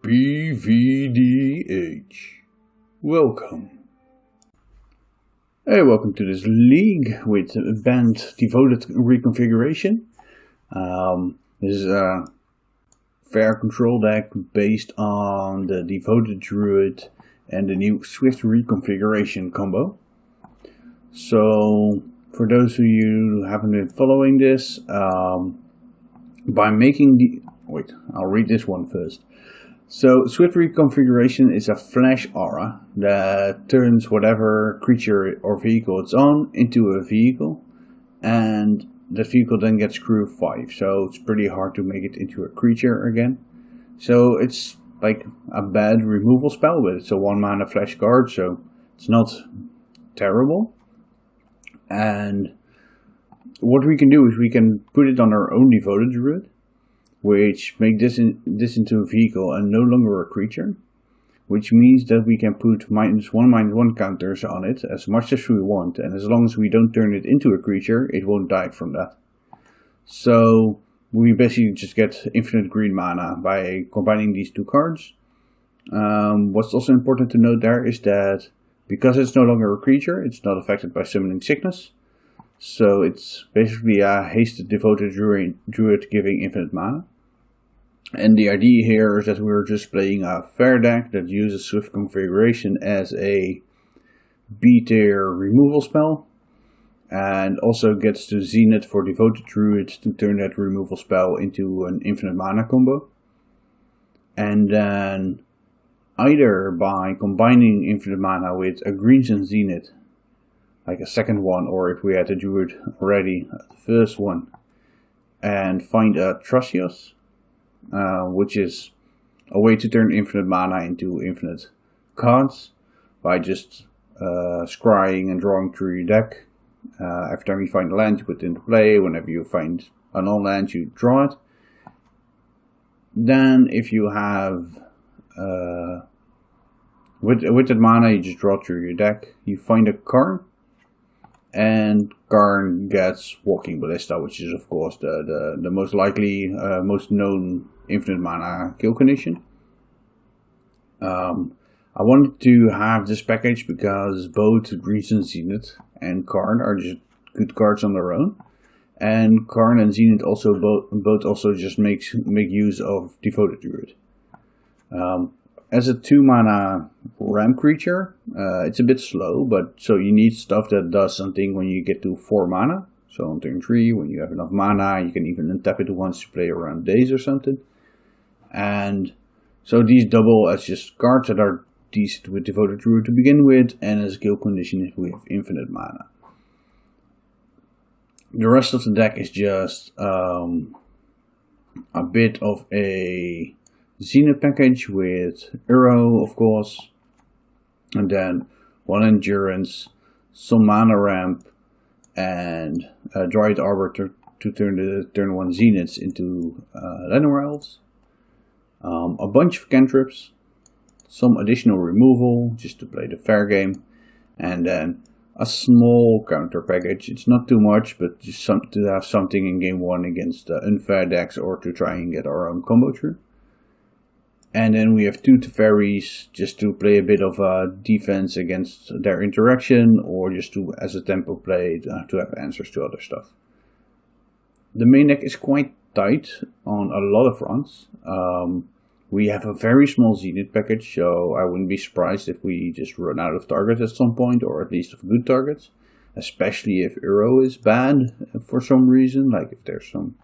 PVDH. Welcome. Hey, welcome to this league with Bant devoted reconfiguration. This is a fair control deck based on the devoted druid and the new swift reconfiguration combo. So, for those of you who haven't been following this, by making the... Wait, I'll read this one first. So, swift reconfiguration is a flash aura that turns whatever creature or vehicle it's on into a vehicle, and the vehicle then gets crew 5, so it's pretty hard to make it into a creature again. So it's like a bad removal spell, but it's a 1 mana flash card, so it's not terrible. And what we can do is we can put it on our own devoted druid, which make this into a vehicle and no longer a creature, which means that we can put -1/-1 counters on it as much as we want, and as long as we don't turn it into a creature, it won't die from that. So we basically just get infinite green mana by combining these two cards. What's also important to note there is that because it's no longer a creature, it's not affected by summoning sickness. So it's basically a hasted devoted druid giving infinite mana. And the idea here is that we're just playing a fair deck that uses Swift Configuration as a B-tier removal spell, and also gets to Zenith for Devoted Druid to turn that removal spell into an infinite mana combo. And then either by combining infinite mana with a Greensun Zenith, like a second one, or if we had a Druid already, the first one, and find a Thrasios, which is a way to turn infinite mana into infinite cards by just scrying and drawing through your deck. Every time you find a land, you put it into play. Whenever you find a non-land, you draw it. Then if you have with that mana, you just draw through your deck. You find a Karn, and Karn gets Walking Ballista, which is of course the most likely, most known infinite mana kill condition. I wanted to have this package because both Greensun Zenith and Karn are just good cards on their own, and Karn and Zenith also both also just make use of Devoted Druid. As a 2 mana ramp creature, it's a bit slow, but so you need stuff that does something when you get to 4 mana. So on turn 3, when you have enough mana, you can even untap it once to play around days or something. And so these double as just cards that are decent with Devoted Druid to begin with, and as a kill condition if we have infinite mana. The rest of the deck is just a bit of a Zenith package with Uro, of course, and then 1 endurance, some mana ramp, and Dryad Arbor to turn the turn 1 Zeniths into Llanowar Elves. A bunch of cantrips, some additional removal just to play the fair game, and then a small counter package. It's not too much, but just to have something in game 1 against unfair decks, or to try and get our own combo through. And then we have 2 Teferis just to play a bit of defense against their interaction, or just to as a tempo play to have answers to other stuff. The main deck is quite tight on a lot of fronts. We have a very small Zenith package, so I wouldn't be surprised if we just run out of targets at some point, or at least of good targets. Especially if Uro is bad for some reason, like if there's some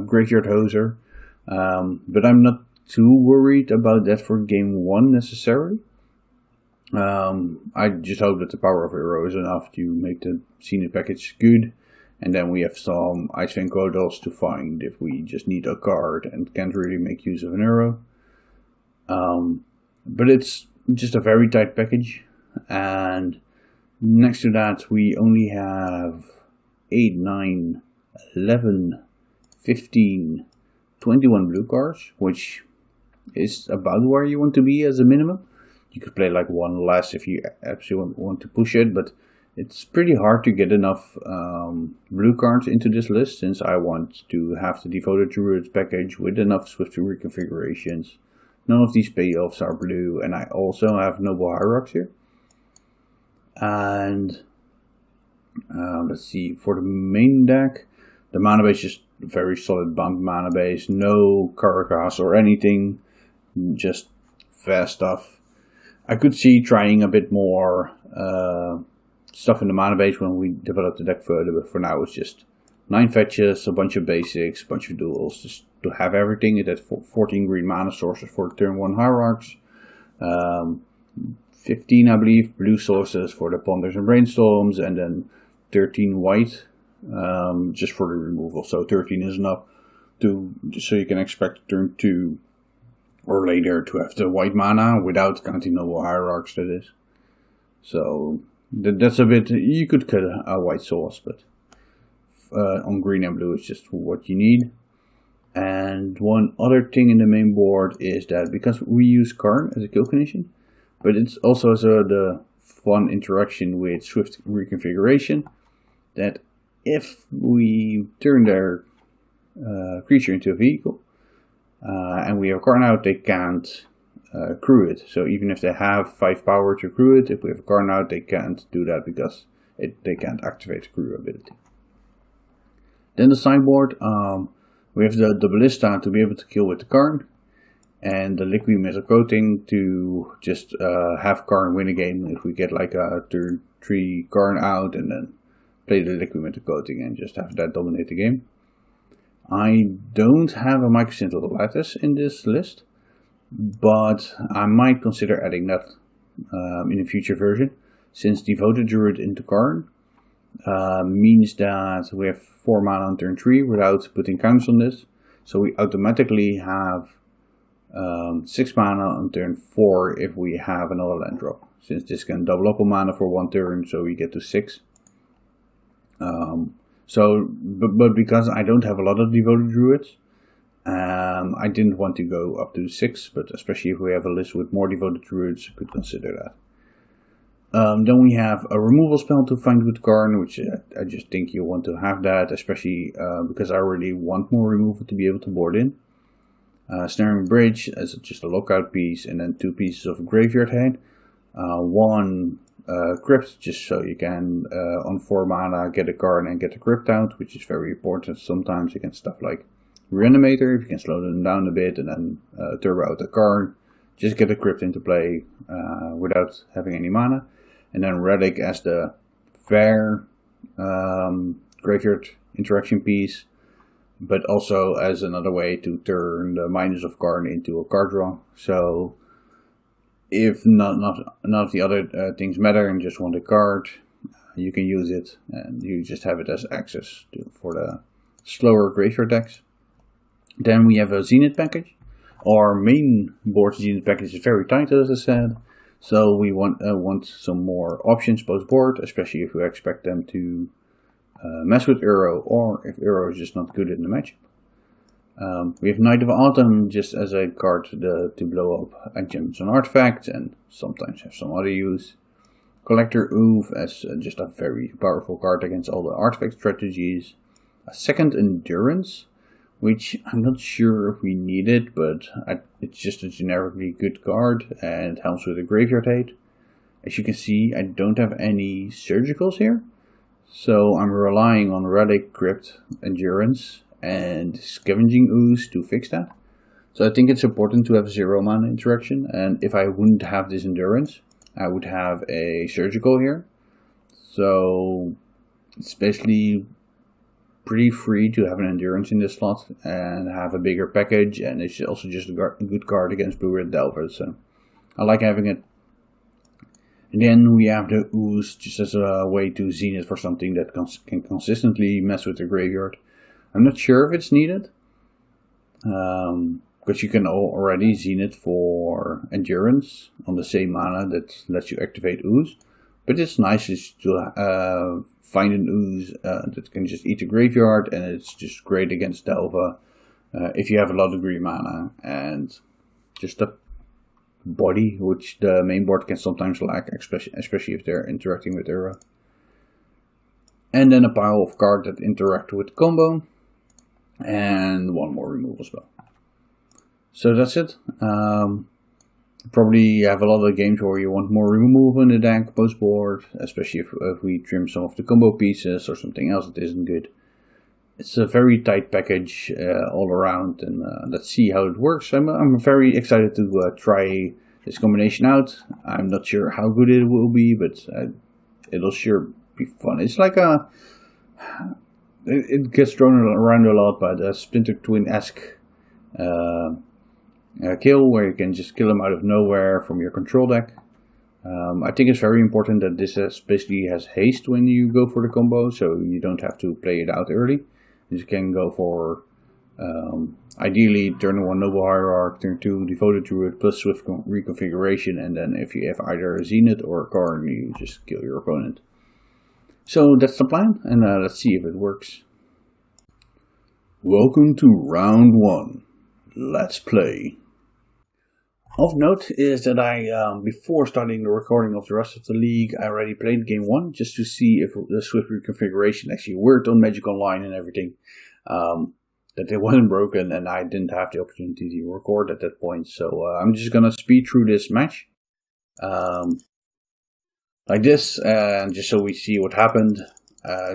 Graveyard Hoser. But I'm not too worried about that for game 1 necessarily. I just hope that the power of Uro is enough to make the Zenith package good. And then we have some Icewind Kodals to find if we just need a card and can't really make use of an Uro. But it's just a very tight package. And next to that we only have 8, 9, 11, 15, 21 blue cards, which is about where you want to be as a minimum. You could play like 1 less if you absolutely want to push it, but it's pretty hard to get enough blue cards into this list, since I want to have the Devoted Druid package with enough Swift reconfigurations None of these payoffs are blue, and I also have Noble Hierarchs here. And let's see, for the main deck, the mana base is very solid Bant mana base, no Karakas or anything, just fast stuff. I could see trying a bit more stuff in the mana base when we develop the deck further, but for now it's just 9 fetches, a bunch of basics, a bunch of duels, just to have everything. It has 14 green mana sources for turn 1 Hierarchs, 15 I believe blue sources for the Ponders and Brainstorms, and then 13 white just for the removal. So 13 is enough so you can expect turn 2 or later to have the white mana without counting Noble Hierarchs, that is. So that's a bit, you could cut a white source, but on green and blue is just what you need. And one other thing in the main board is that because we use Karn as a kill condition, but it's also the fun interaction with Swift Reconfiguration, that if we turn their creature into a vehicle, and we have Karn out, they can't crew it. So even if they have 5 power to crew it, if we have Karn out, they can't do that because they can't activate the crew ability. Then the sideboard, we have the Ballista to be able to kill with the Karn, and the Liquid Metal Coating to just have Karn win a game if we get like a turn 3 Karn out, and then play the Liquid Metal Coating and just have that dominate the game. I don't have a Microsynthetic Lattice in this list, but I might consider adding that in a future version, since Devoted Druid into Karn means that we have 4 mana on turn 3 without putting counts on this, so we automatically have 6 mana on turn 4 if we have another land drop, since this can double up on mana for 1 turn, so we get to 6. But because I don't have a lot of Devoted Druids, I didn't want to go up to 6, but especially if we have a list with more Devoted Druids, I could consider that. Then we have a removal spell to find with Karn, which I just think you want to have that, especially because I really want more removal to be able to board in. Snaring Bridge as just a lockout piece, and then 2 pieces of Graveyard Head. 1 Crypt, just so you can on 4 mana get a Karn and get a Crypt out, which is very important sometimes against stuff like Reanimator. If you can slow them down a bit and then turbo out the Karn, just get a Crypt into play without having any mana. And then Relic as the fair graveyard interaction piece, but also as another way to turn the Miners of Karn into a card draw. So if none of the other things matter and just want a card, you can use it, and you just have it as access for the slower graveyard decks. Then we have a Zenith package. Our main board Zenith package is very tight, as I said, so we want some more options post board, especially if we expect them to mess with Uro, or if Uro is just not good in the matchup. We have Knight of Autumn just as a card to blow up gems and artifacts, and sometimes have some other use. Collector Oof as just a very powerful card against all the artifact strategies. A second Endurance, which I'm not sure if we need it, but it's just a generically good card and it helps with the Graveyard Hate. As you can see, I don't have any Surgicals here, so I'm relying on Relic, Crypt, Endurance, and Scavenging Ooze to fix that. So I think it's important to have 0 mana interaction, and if I wouldn't have this Endurance, I would have a Surgical here. So it's basically pretty free to have an Endurance in this slot and have a bigger package, and it's also just a good card against Blue-Red Delvers, so I like having it. And then we have the Ooze just as a way to Zenith for something that can consistently mess with the graveyard. I'm not sure if it's needed, because you can already Zenith for Endurance on the same mana that lets you activate Ooze, but it's nice to find an Ooze that can just eat the graveyard, and it's just great against Delva if you have a lot of green mana, and just a body which the main board can sometimes lack, especially if they're interacting with Ura. And then a pile of cards that interact with combo, and 1 more removal spell. So that's it. Probably you have a lot of games where you want more removal in the deck post board, especially if we trim some of the combo pieces or something else that isn't good. It's a very tight package all around, and let's see how it works. I'm very excited to try this combination out. I'm not sure how good it will be, but it'll sure be fun. It's like it gets thrown around a lot by the Splinter Twin-esque kill, where you can just kill them out of nowhere from your control deck. I think it's very important that this basically has haste when you go for the combo, so you don't have to play it out early. You can go for ideally turn 1 Noble Hierarch, turn 2 Devoted Druid plus Swift Reconfiguration, and then if you have either a Zenith or a Karn, you just kill your opponent. So that's the plan, and let's see if it works. Welcome to round 1. Let's play. Of note is that I, before starting the recording of the rest of the league, I already played game 1 just to see if the Swift Reconfiguration actually worked on Magic Online and everything. That it wasn't broken, and I didn't have the opportunity to record at that point. So I'm just gonna speed through this match like this, and just so we see what happened.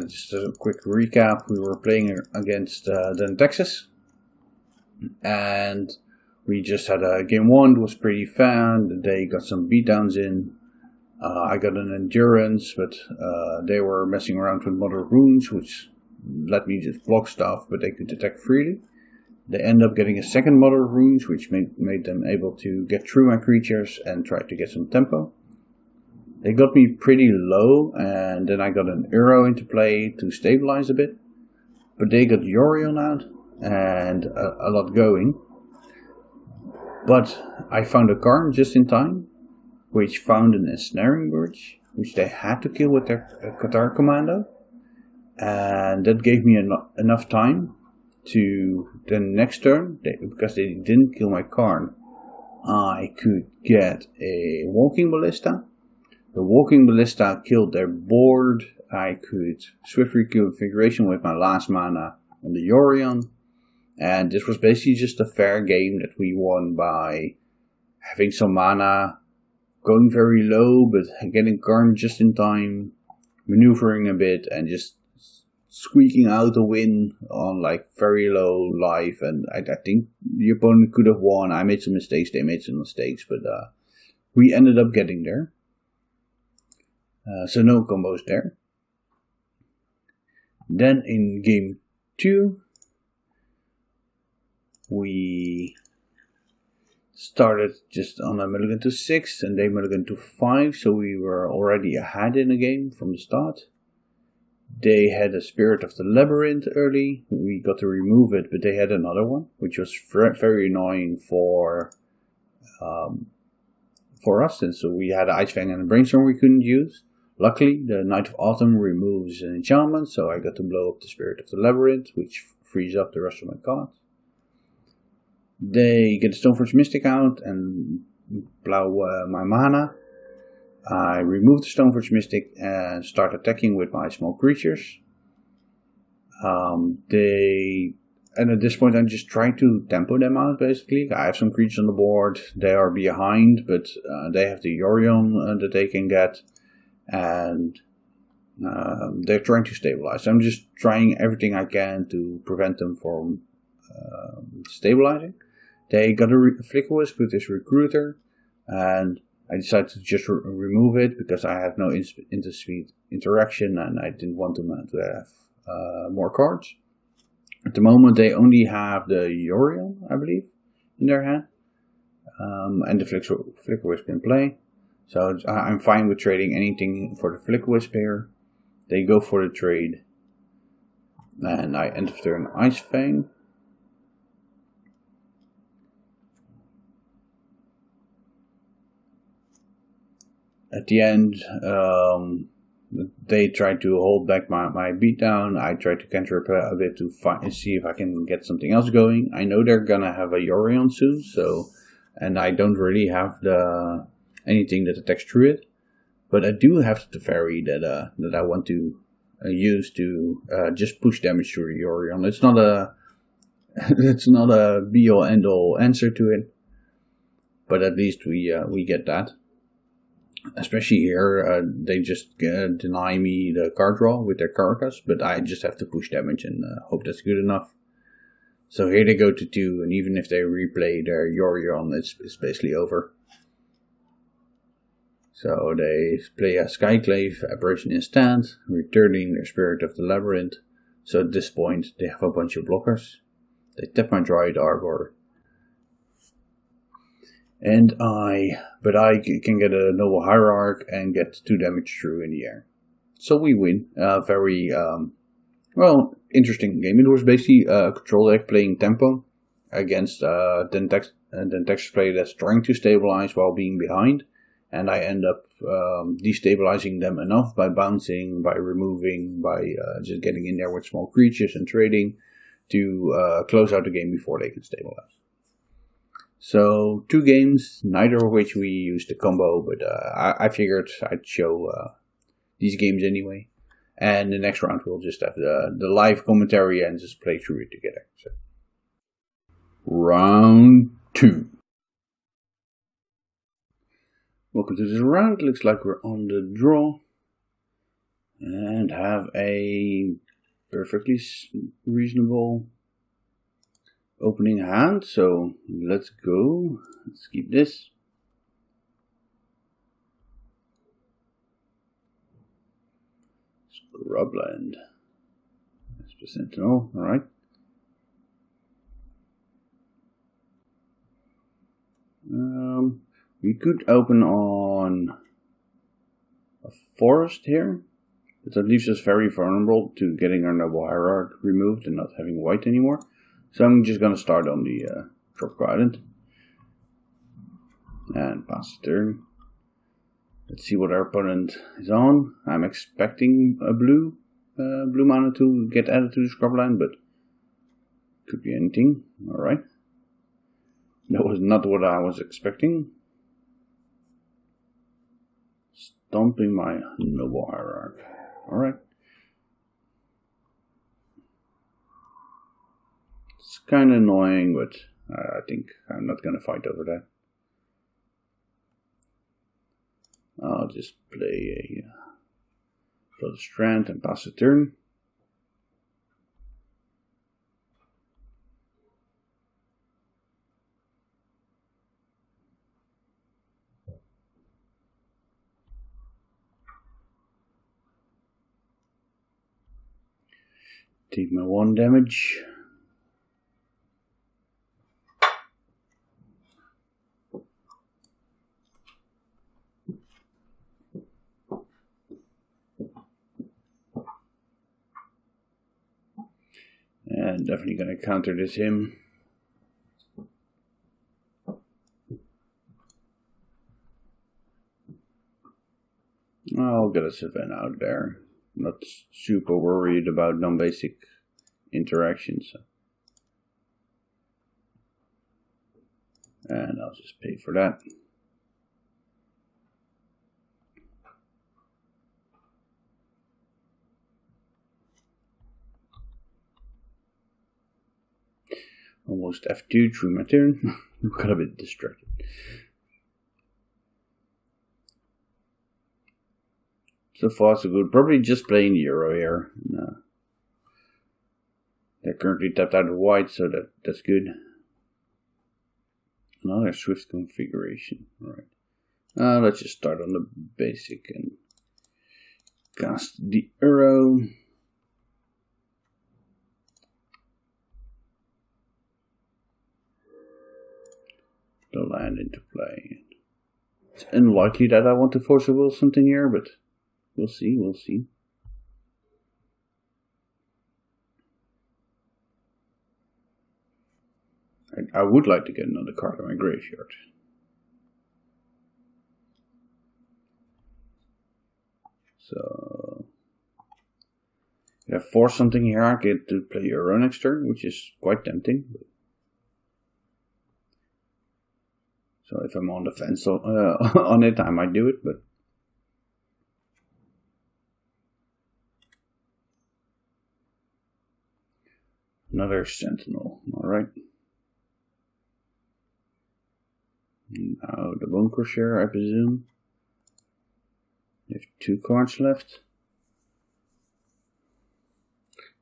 Just a quick recap: we were playing against the Texas, and we just had a game 1 that was pretty fun. They got some beatdowns in. I got an endurance, but they were messing around with Mother Runes, which let me just block stuff, but they could attack freely. They end up getting a second Mother Runes, which made them able to get through my creatures and try to get some tempo. They got me pretty low, and then I got an arrow into play to stabilize a bit. But they got Yorion out, and a lot going. But I found a Karn just in time, which found an ensnaring bridge, which they had to kill with their Qatar commando. And that gave me enough time to then next turn, because they didn't kill my Karn, I could get a Walking Ballista. The Walking Ballista killed their board. I could Swift Reconfiguration with my last mana on the Yorion. And this was basically just a fair game that we won by having some mana, going very low, but getting Karn just in time, maneuvering a bit, and just squeaking out a win on like very low life. And I think the opponent could have won. I made some mistakes, they made some mistakes, but we ended up getting there. So no combos there. Then in game 2, we started just on a mulligan to 6 and they mulligan to 5, so we were already ahead in the game from the start. They had a Spirit of the Labyrinth early. We got to remove it, but they had another one, which was very annoying for us, and so we had an Ice Fang and a Brainstorm we couldn't use. Luckily, the Night of Autumn removes an enchantment, so I got to blow up the Spirit of the Labyrinth, which frees up the rest of my cards. They get the Stoneforge Mystic out and plow my mana. I remove the Stoneforge Mystic and start attacking with my small creatures. And at this point I'm just trying to tempo them out basically. I have some creatures on the board, they are behind, but they have the Yorion that they can get. And they're trying to stabilize. So I'm just trying everything I can to prevent them from stabilizing. They got a Flicker Wisp with this Recruiter, and I decided to just remove it because I have no interspeed interaction and I didn't want them to have more cards. At the moment they only have the Yorion, I believe, in their hand, and the Flicker Wisp in play. So I'm fine with trading anything for the Flicker Wisp here. They go for the trade, and I end of turn Ice Fang. At the end, they tried to hold back my beatdown. I tried to counter a bit to see if I can get something else going. I know they're gonna have a Yorion soon, and I don't really have anything that attacks through it. But I do have the Teferi that I want to use to just push damage through the Yorion. It's not It's not a be-all end-all answer to it, but at least we get that. Especially here, they just deny me the card draw with their carcass, but I just have to push damage and hope that's good enough. So here they go to 2, and even if they replay their Yorion, it's basically over. So they play a Skyclave apparition instead, returning their Spirit of the Labyrinth. So at this point, they have a bunch of blockers. They tap my Dryad Arbor. And I can get a Noble Hierarch and get 2 damage through in the air. So we win. Very, interesting game. It was basically a control deck playing tempo against then Texas play that's trying to stabilize while being behind. And I end up destabilizing them enough by bouncing, by removing, by just getting in there with small creatures and trading to close out the game before they can stabilize. So 2 games, neither of which we used the combo, but I figured I'd show these games anyway. And the next round we'll just have the live commentary and just play through it together. So. Round 2. Welcome to this round. Looks like we're on the draw. And have a perfectly reasonable opening hand. So let's go. Let's keep this. Scrubland. That's the Sentinel. Alright. We could open on a forest here, but that leaves us very vulnerable to getting our Noble Hierarch removed and not having white anymore. So I'm just going to start on the Tropical Island and pass the turn. Let's see what our opponent is on. I'm expecting a blue mana to get added to the Scrubland, but could be anything. Alright. That was not what I was expecting. Stomping my Noble Hierarch. Alright. It's kind of annoying, but I think I'm not going to fight over that. I'll just play a Floated Strand and pass the turn. Take my 1 damage. And definitely going to counter this him. I'll get a Savannah out there. Not super worried about non-basic interactions. And I'll just pay for that. Almost F2 through my turn. Got a bit distracted. So far so good. Probably just playing the Euro here. No. They're currently tapped out of white, so that's good. Another Swift configuration. Alright. Let's just start on the basic and cast the Euro. The land into play. It's unlikely that I want to force a will something here, but we'll see, we'll see. I would like to get another card in my graveyard. So if I force something here, I get to play Euro next turn, which is quite tempting. So if I'm on the fence on it, I might do it, but another Sentinel. All Alright. Now the Bone Corsair, I presume. You have 2 cards left.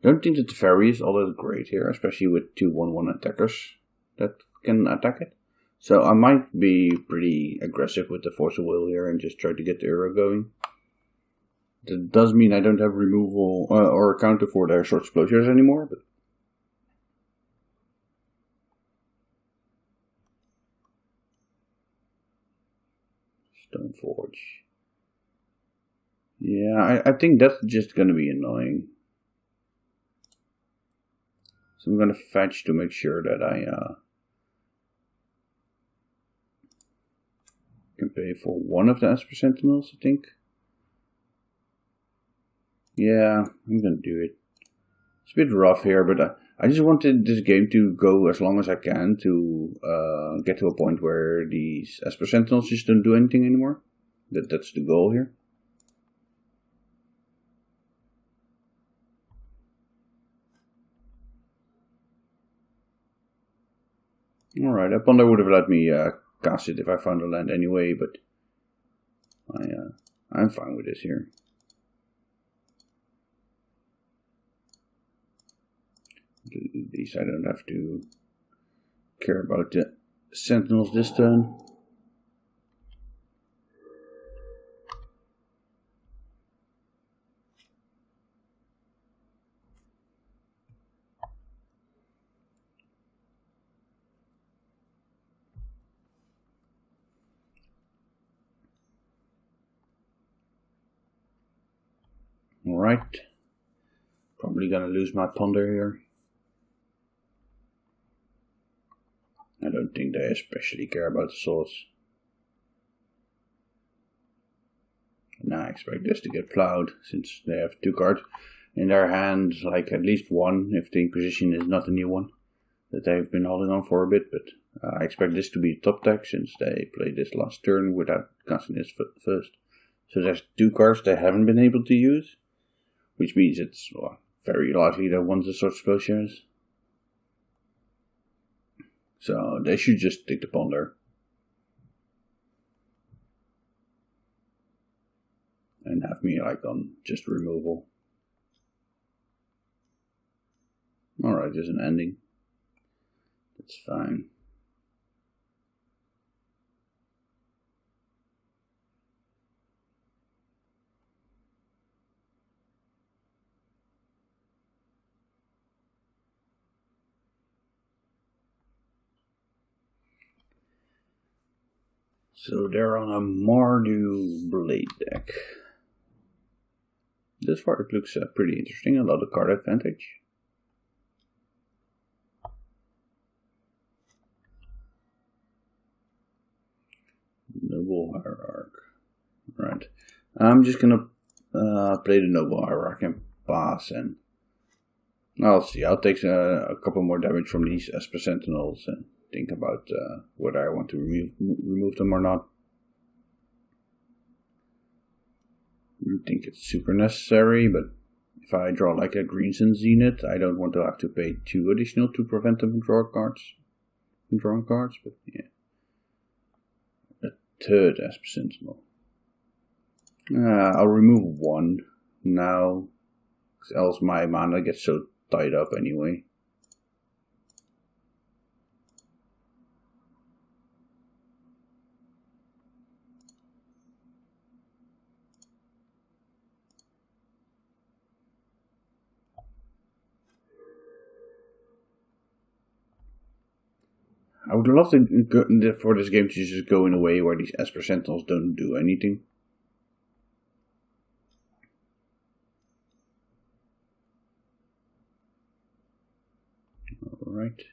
Don't think that the Fairy is all that great here, especially with 2 1/1 attackers that can attack it. So I might be pretty aggressive with the Force of Will here and just try to get the Euro going. That does mean I don't have removal or a counter for their short explosives anymore, but Stoneforge. Yeah, I think that's just gonna be annoying. So I'm gonna fetch to make sure that I can pay for one of the Esper Sentinels, I think. Yeah, I'm gonna do it. It's a bit rough here, but I just wanted this game to go as long as I can to get to a point where these Esper Sentinels just don't do anything anymore. That's the goal here. Alright, that Ponder would have let me cast it if I found a land anyway, but I'm fine with this here. At least I don't have to care about the Sentinels this turn. Alright. Probably gonna lose my Ponder here. I don't think they especially care about the swords. Now I expect this to get plowed, since they have 2 cards in their hand, like at least one, if the Inquisition is not a new one, that they've been holding on for a bit, but I expect this to be top deck, since they played this last turn without casting this first. So there's 2 cards they haven't been able to use, which means it's very likely that one's a Sword Explosions. So they should just take the Ponder. And have me like on just removal. Alright, there's an ending. That's fine. So they're on a Mardu Blade deck. This far it looks pretty interesting, a lot of card advantage. Noble Hierarch. Right. I'm just gonna play the Noble Hierarch and pass, and I'll see. I'll take a couple more damage from these Esper Sentinels and think about whether I want to remove them or not. I don't think it's super necessary, but if I draw like a Green Sun Zenith, I don't want to have to pay 2 additional to prevent them from drawing cards. But yeah, a 3rd Esper Sentinel. I'll remove 1 now, else my mana gets so tied up anyway. I would love for this game to just go in a way where these Esper Sentinels don't do anything. Alright.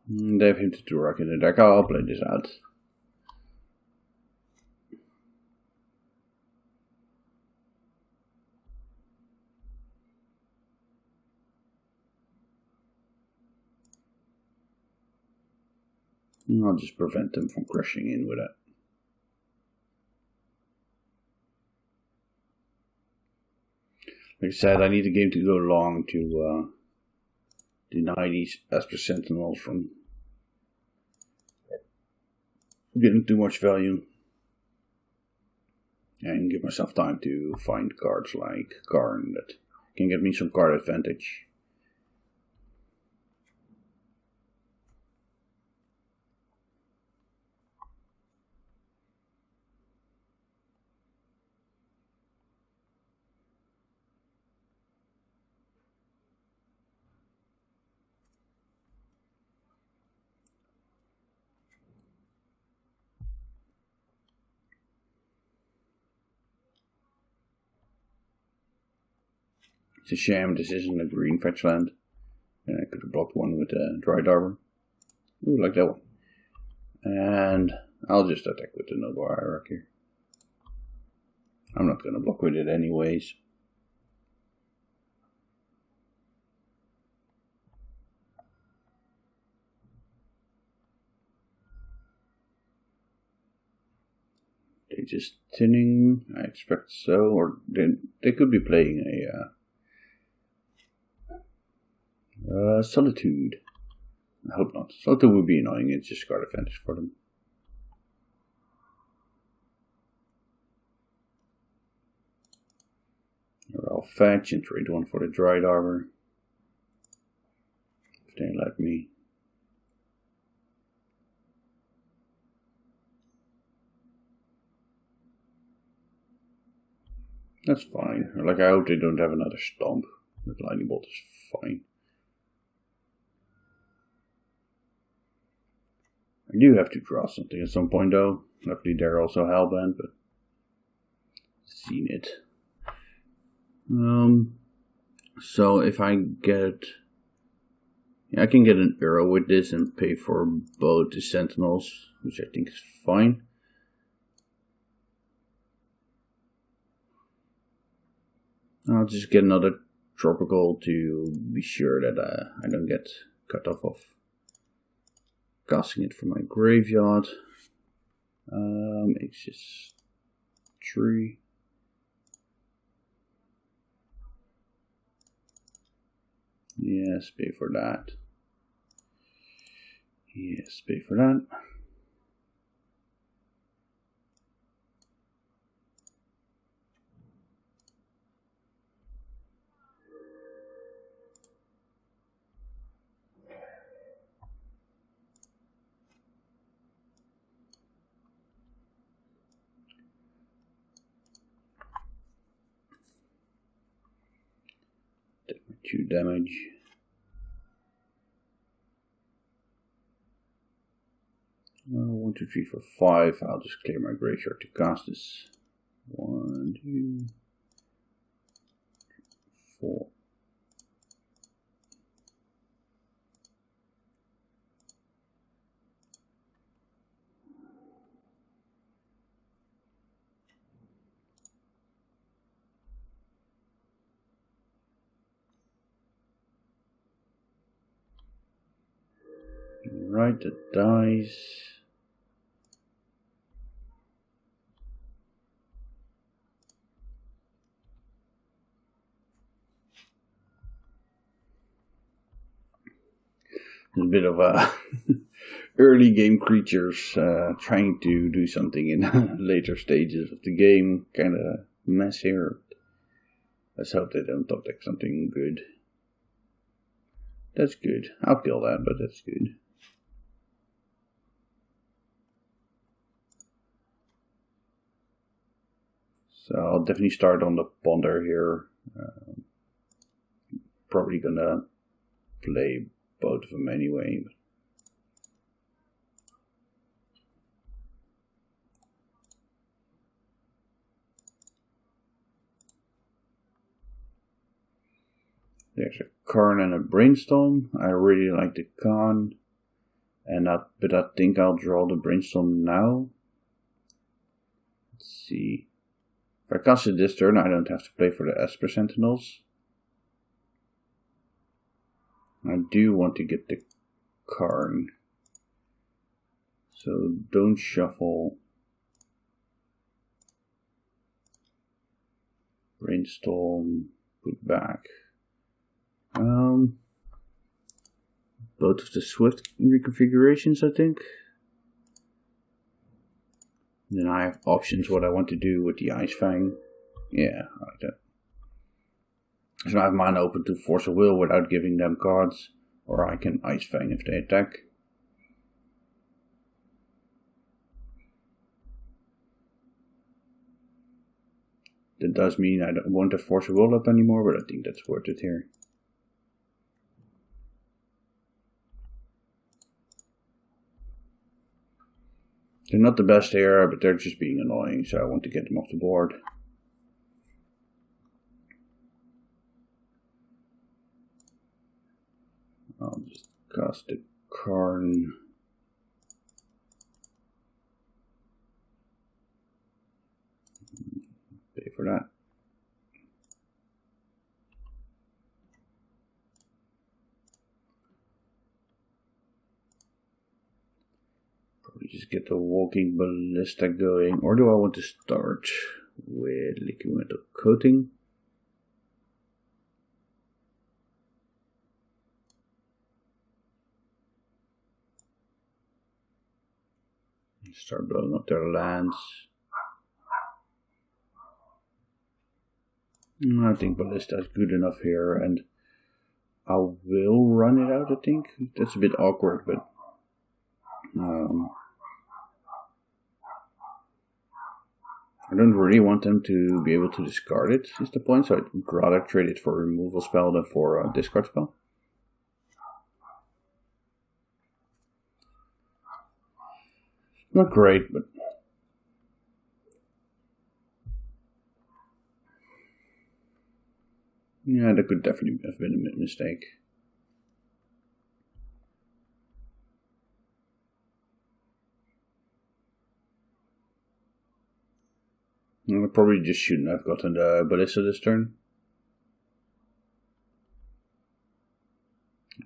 They have hinted to rock in the deck. I'll play this out. I'll just prevent them from crashing in with that. Like I said, I need the game to go long to deny these Esper Sentinels from getting too much value. And give myself time to find cards like Karn that can get me some card advantage. It's a shame this isn't a green fetch land. And I could have blocked one with a Dry Arbor. Ooh, like that one. And I'll just attack with the Noble Hierarchy. I'm not going to block with it anyways. They just thinning, I expect so, or they could be playing a Solitude. I hope not. Solitude would be annoying, it's just card advantage for them. Or I'll fetch and trade one for the Dried Arbor. If they let me. That's fine. Like, I hope they don't have another stomp. That Lightning Bolt is fine. I do have to draw something at some point though. Luckily they're also Hellbent, but seen it. So if I get, I can get an arrow with this and pay for both the Sentinels, which I think is fine. I'll just get another tropical to be sure that I don't get cut off of casting it from my graveyard. It's just 3. Yes, pay for that. Yes, pay for that. Take my 2 damage. Well, 1, 2, 3, 4, 5. I'll just clear my graveyard to cast this. 1, 2, 4. Right, that dies. A bit of a early game creatures trying to do something in later stages of the game. Kind of mess here. Let's hope they don't top deck something good. That's good. I'll kill that, but that's good. So I'll definitely start on the Ponder here. Probably gonna play both of them anyway. There's a Karn and a Brainstorm. I really like the Karn, but I think I'll draw the Brainstorm now. Let's see. If I cast it this turn, I don't have to play for the Esper Sentinels. I do want to get the Karn. So don't shuffle. Brainstorm. put back. Both of the Swift reconfigurations, I think. Then I have options what I want to do with the Ice Fang. Yeah, I like that. So I have mine open to force a will without giving them cards, or I can Ice Fang if they attack. That does mean I don't want to force a will up anymore, but I think that's worth it here. They're not the best here, but they're just being annoying, so I want to get them off the board. I'll just cast the Karn. Pay for that. Probably just get the walking ballista going, or do I want to start with liquid metal coating? Start blowing up their lands. I think ballista is good enough here, and I will run it out. I think that's a bit awkward, but I don't really want them to be able to discard it, is the point, so I'd rather trade it for a removal spell than for a discard spell. Not great, but yeah, that could definitely have been a mistake. I probably just shouldn't have gotten the ballista this turn.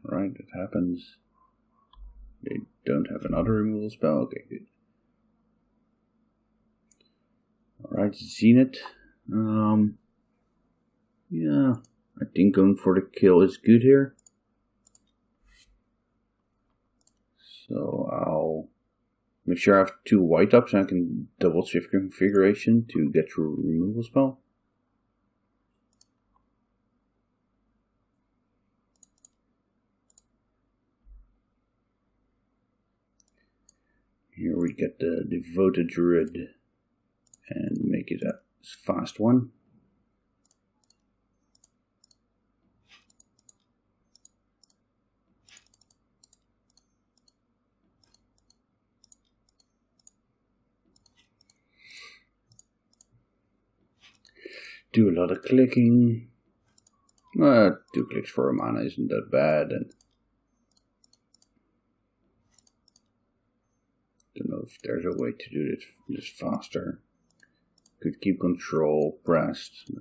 Alright, it happens. They don't have another removal spell. Okay, good. Alright, Zenith. Yeah, I think going for the kill is good here. So I'll make sure I have 2 white ups and I can double Swift configuration to get through a removal spell. Here we get the Devoted Druid and make it a fast one. Do a lot of clicking. 2 clicks for a mana isn't that bad, and don't know if there's a way to do this faster. Could keep control pressed.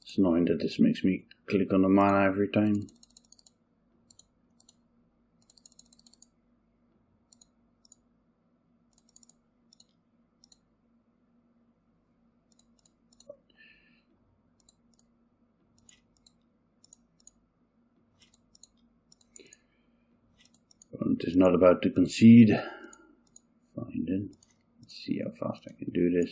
It's annoying that this makes me click on the mana every time. Bant is not about to concede. Fine then. Let's see how fast I can do this.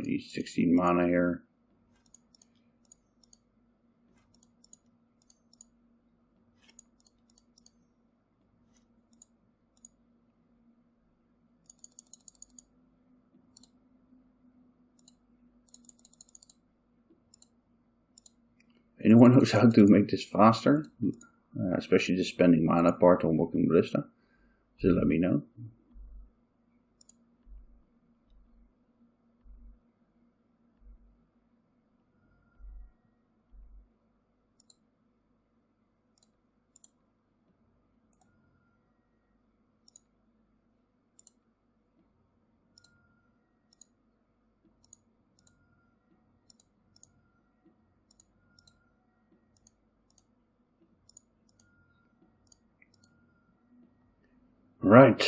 need 16 mana here. Anyone knows how to make this faster, especially the spending mana part on Walking Ballista, just let me know. Right,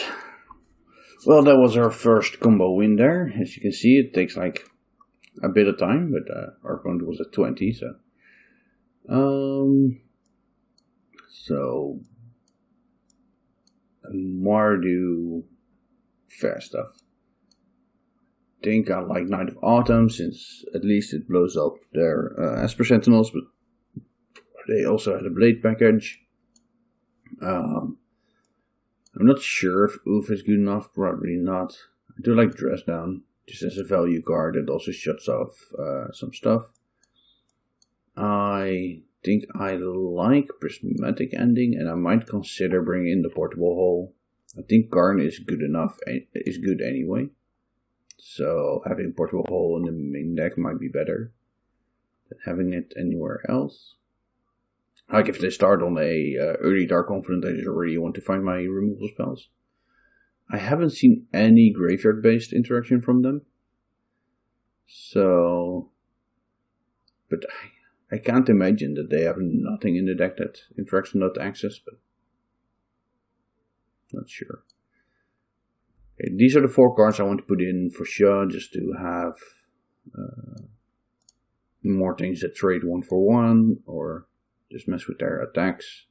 well, that was our first combo win there. As you can see, it takes like a bit of time, but our opponent was at 20, so Mardu, fair stuff. Think I like Knight of Autumn, since at least it blows up their Esper Sentinels, but they also had a Blade package. I'm not sure if Oof is good enough, probably not. I do like Dress Down, just as a value card that also shuts off some stuff. I think I like Prismatic Ending, and I might consider bringing in the Portable Hole. I think Karn is good enough, is good anyway. So having Portable Hole in the main deck might be better than having it anywhere else. Like if they start on a early Dark Confidant, I just really want to find my removal spells. I haven't seen any graveyard based interaction from them. So, but I can't imagine that they have nothing in the deck that interacts with that access, but not sure. Okay, these are the 4 cards I want to put in for sure, just to have more things that trade 1 for 1, or just mess with their attacks.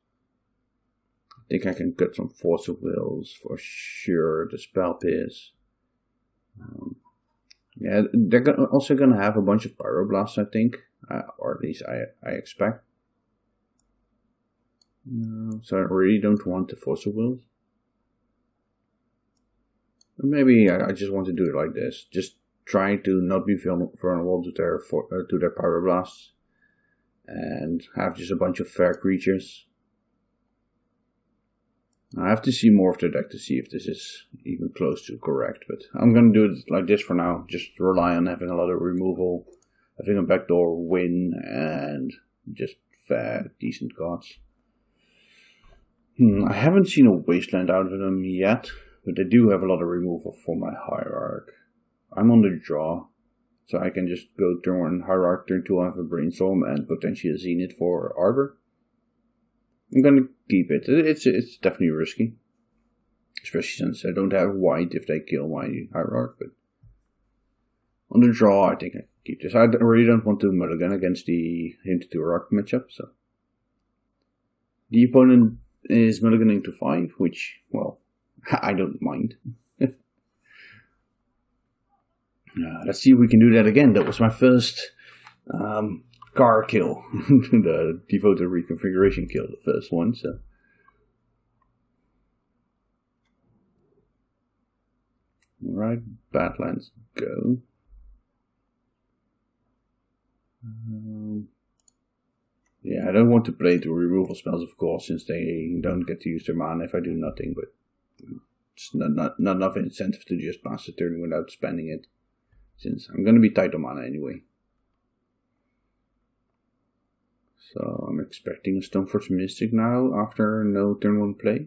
I think I can cut some Force of Wills for sure, the Spell Pierce. Yeah, they're also going to have a bunch of Pyroblasts, I think, or at least I expect. So I really don't want the Force of Wills. Maybe I just want to do it like this, just trying to not be vulnerable to their Pyroblasts, and have just a bunch of fair creatures. I have to see more of the deck to see if this is even close to correct, but I'm going to do it like this for now. Just rely on having a lot of removal, having a backdoor win, and just fair, decent cards. I haven't seen a Wasteland out of them yet, but they do have a lot of removal for my Hierarch. I'm on the draw, so I can just go turn 1 Hierarch, turn 2 have a Brainstorm, and potentially a Zenith for Arbor. I'm gonna keep it. It's definitely risky, especially since I don't have white if they kill my Hierarch. But on the draw, I think I can keep this. I really don't want to mulligan against the Hint to Rock matchup. So the opponent is mulliganing to 5, which, well, I don't mind. Let's see if we can do that again. That was my first car kill. The Devoted Reconfiguration kill, the first one. So alright, Badlands go. Yeah, I don't want to play the removal spells, of course, since they don't get to use their mana if I do nothing, but it's not enough incentive to just pass the turn without spending it, since I'm going to be tight on mana anyway. So I'm expecting a Stoneforge Mystic now after no turn 1 play.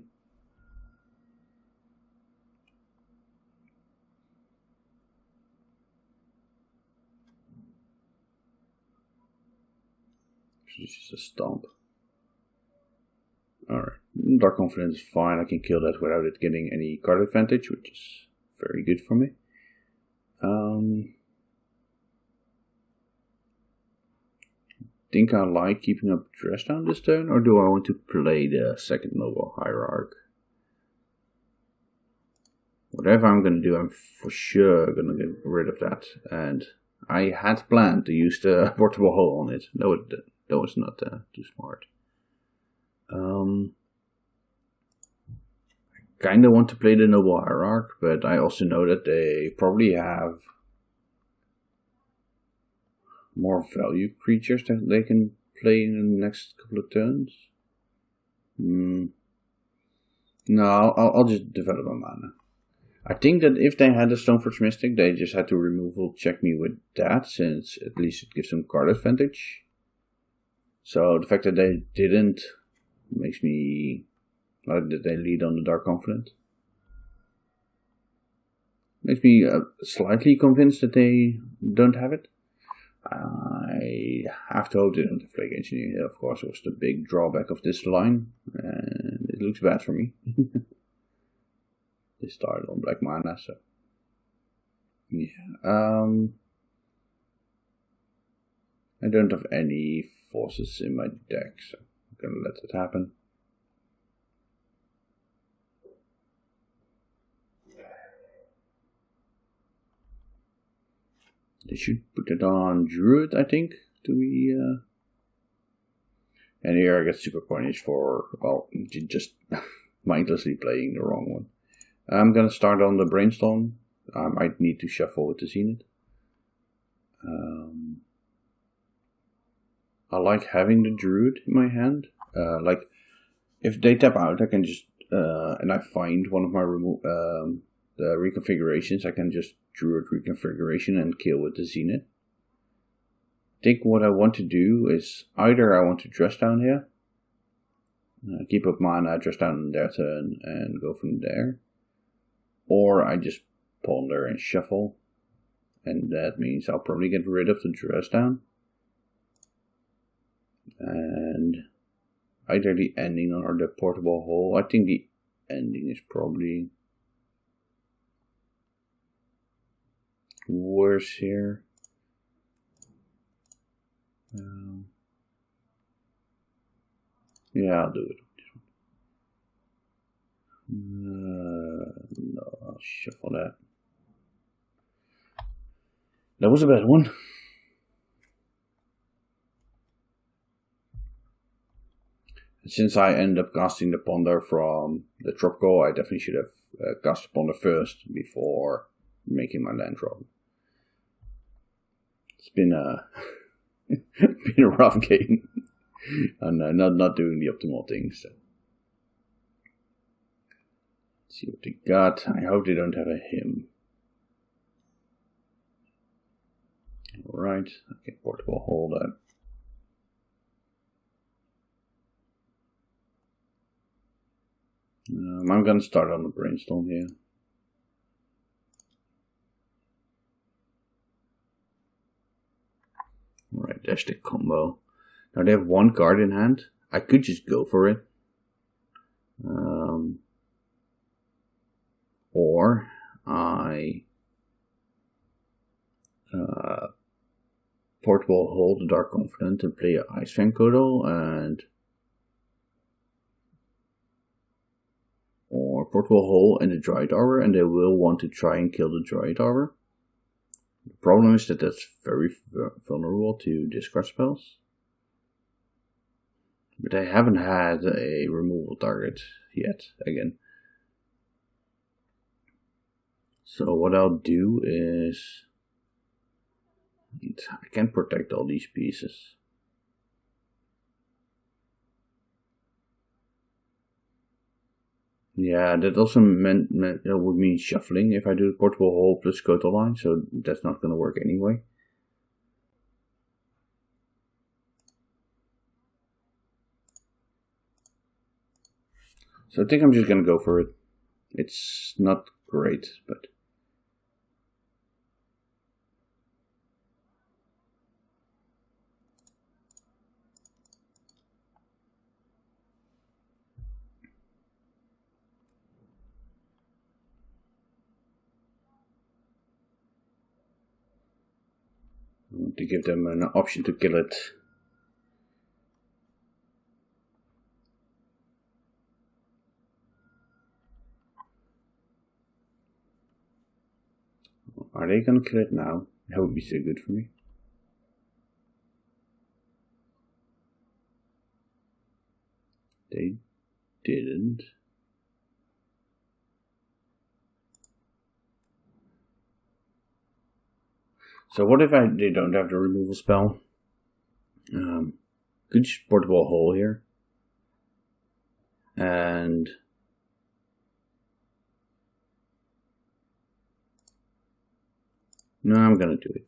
This is a stomp. Alright, Dark Confidence is fine. I can kill that without it getting any card advantage, which is very good for me. Think I like keeping up Dress Down this turn, or do I want to play the second Noble Hierarch? Whatever I'm going to do, I'm for sure going to get rid of that and I had planned to use the portable hull on it. No, that was not too smart. I kind of want to play the Noble Hierarch, but I also know that they probably have more value creatures that they can play in the next couple of turns. No, I'll just develop a mana. I think that if they had a Stoneforge Mystic, they just had to removal check me with that, since at least it gives them card advantage. So the fact that they didn't makes me like that they lead on the Dark Confidant. Makes me slightly convinced that they don't have it. I have to hope they don't have Plague Engineer. Of course, it was the big drawback of this line, and it looks bad for me. They started on black mana, so yeah. I don't have any forces in my deck, so I'm gonna let it happen. They should put it on Druid, I think, to be. And here I get super coinage for, well, just mindlessly playing the wrong one. I'm gonna start on the Brainstorm. I might need to shuffle with the Zenith. I like having the Druid in my hand. Like, if they tap out, I can just, and I find one of my the reconfigurations, I can just Druid Reconfiguration and kill with the Zenith. I think what I want to do is either I want to dress down here, keep up mana, dress down on their turn, and go from there. Or I just ponder and shuffle, and that means I'll probably get rid of the dress down. And either the ending or the portable hull. I think the ending is probably worse here. Yeah, I'll do it. No, I'll shuffle that. That was a bad one. Since I end up casting the Ponder from the Tropical, I definitely should have cast the Ponder first before making my land drop. It's been a been a rough game, and not doing the optimal things. So. Let's see what they got. I hope they don't have a him. Alright, okay, portable hold that. I'm gonna start on the Brainstorm here. Alright, there's the combo. Now they have one card in hand. I could just go for it. Or I portable hold the Dark Confidant and play Ice Fang Kodal, and or portable hole and the Dryad Arbor, and they will want to try and kill the Dryad Arbor. The problem is that that's very vulnerable to discard spells. But I haven't had a removal target yet, again. So what I'll do is, I can protect all these pieces. Yeah, that also would mean shuffling if I do portable hole plus Coastal line, so that's not going to work anyway. So I think I'm just going to go for it. It's not great, but... to give them an option to kill it. Are they gonna kill it now? That would be so good for me. They didn't. So what if they don't have the removal spell? Could just portable hole here. And no, I'm gonna do it.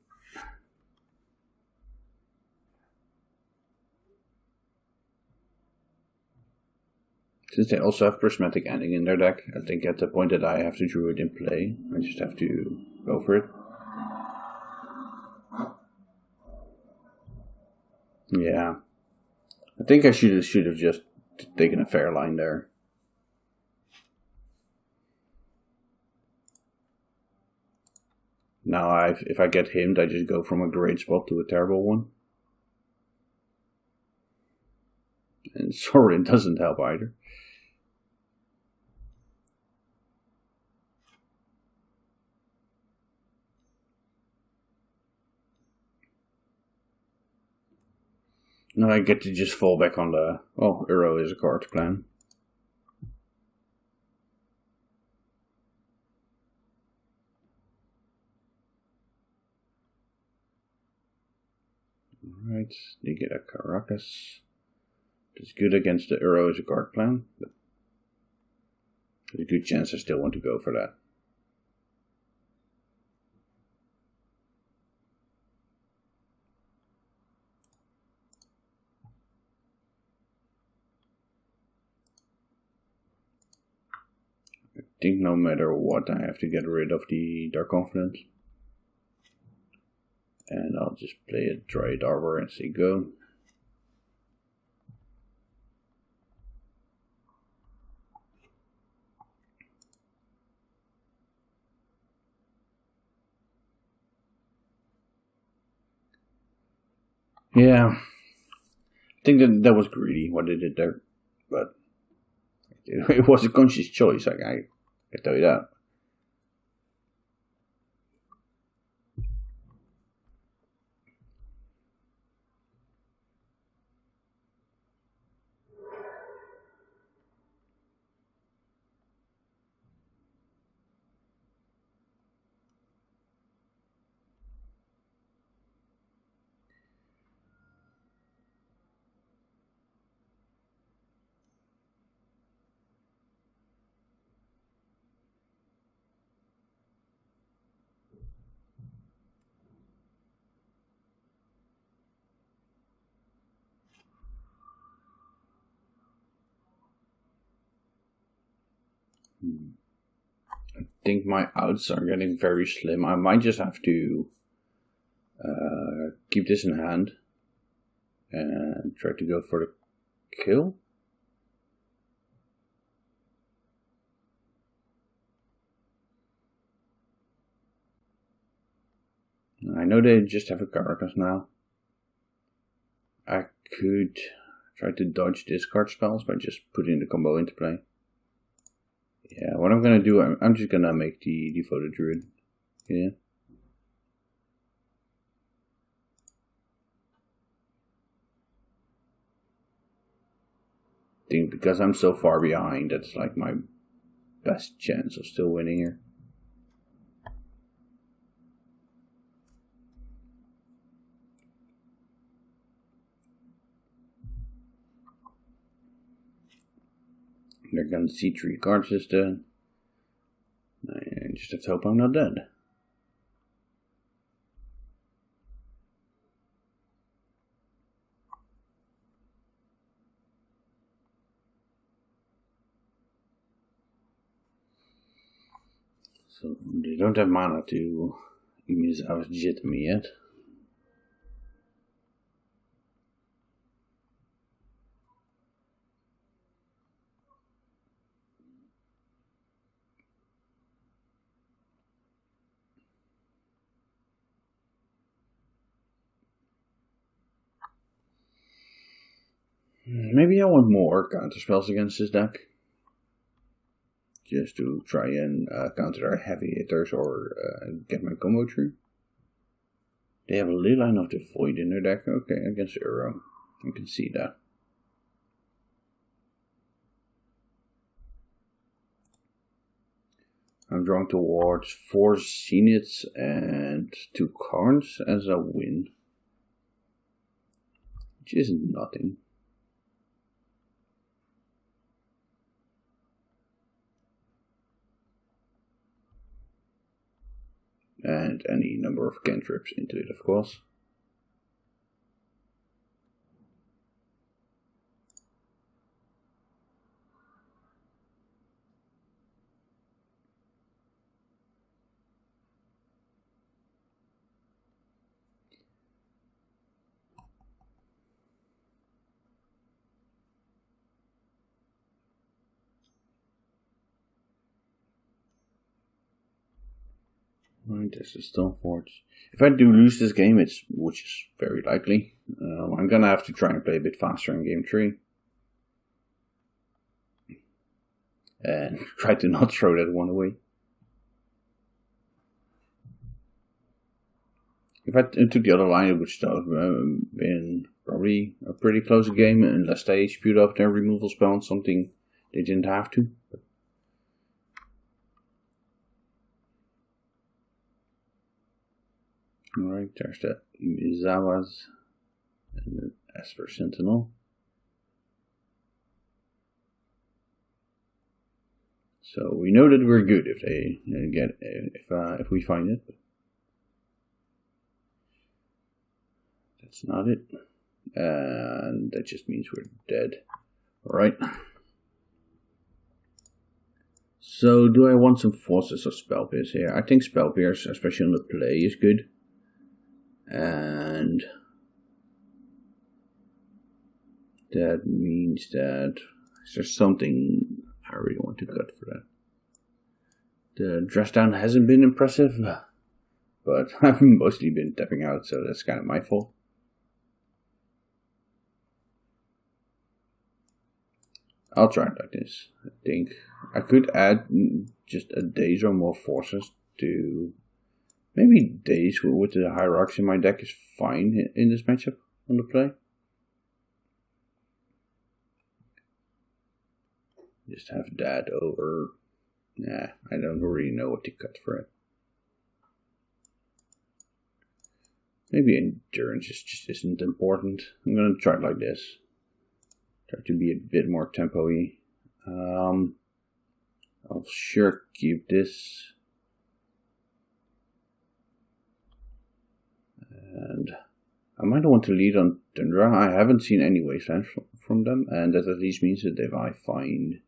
Since they also have prismatic ending in their deck, I think at the point that I have to druid in play, I just have to go for it. Yeah. I think I should have just taken a fair line there. Now if I get himmed, I just go from a great spot to a terrible one. And sorry, it doesn't help either. Now I get to just fall back on the, well, Euro is a card plan. Alright, you get a Caracas. It's good against the Euro is a card plan, but there's a good chance I still want to go for that. I think no matter what, I have to get rid of the Dark Confidence. And I'll just play a Dryad Arbor and say go. Yeah, I think that was greedy what they did there, but it was a conscious choice. I tell you that. I think my outs are getting very slim. I might just have to keep this in hand and try to go for the kill. I know they just have a Caracas now. I could try to dodge discard spells by just putting the combo into play. Yeah, what I'm gonna do, I'm just gonna make the devoted druid. Yeah. I think because I'm so far behind, that's like my best chance of still winning here. They're gonna see 3 cards this turn. I just have to hope I'm not dead. So they don't have mana to use our Legitimy yet. Maybe I want more counterspells against this deck. Just to try and counter our heavy hitters or get my combo through. They have a Ley Line of the Void in their deck. Okay, against Euro. You can see that. I'm drawing towards 4 Zeniths and 2 Karns as a win. Which isn't nothing. And any number of cantrips into it, of course. Right, there's a Stoneforge. If I do lose this game, which is very likely, I'm gonna have to try and play a bit faster in game 3. And try to not throw that one away. If I took the other line, it would still have been probably a pretty close game, unless they spewed up their removal spell on something they didn't have to. Alright, there's the Mizawas and the Esper Sentinel. So we know that we're good if they get if we find it. That's not it, and that just means we're dead. Alright. So do I want some Forces or Spell Pierce here? I think Spell Pierce, especially on the play, is good. And that means that there's something I really want to cut for that. The dress down hasn't been impressive, but I've mostly been tapping out, so that's kind of my fault. I'll try it like this. I think I could add just a Daze or more Forces to... Maybe Daze with the Hierarchs in my deck is fine in this matchup on the play. Just have that over... Nah, I don't really know what to cut for it. Maybe Endurance just isn't important. I'm gonna try it like this. Try to be a bit more tempo-y. I'll sure keep this. And I might want to lead on Tundra. I haven't seen any wastelands from them, and that at least means that if I find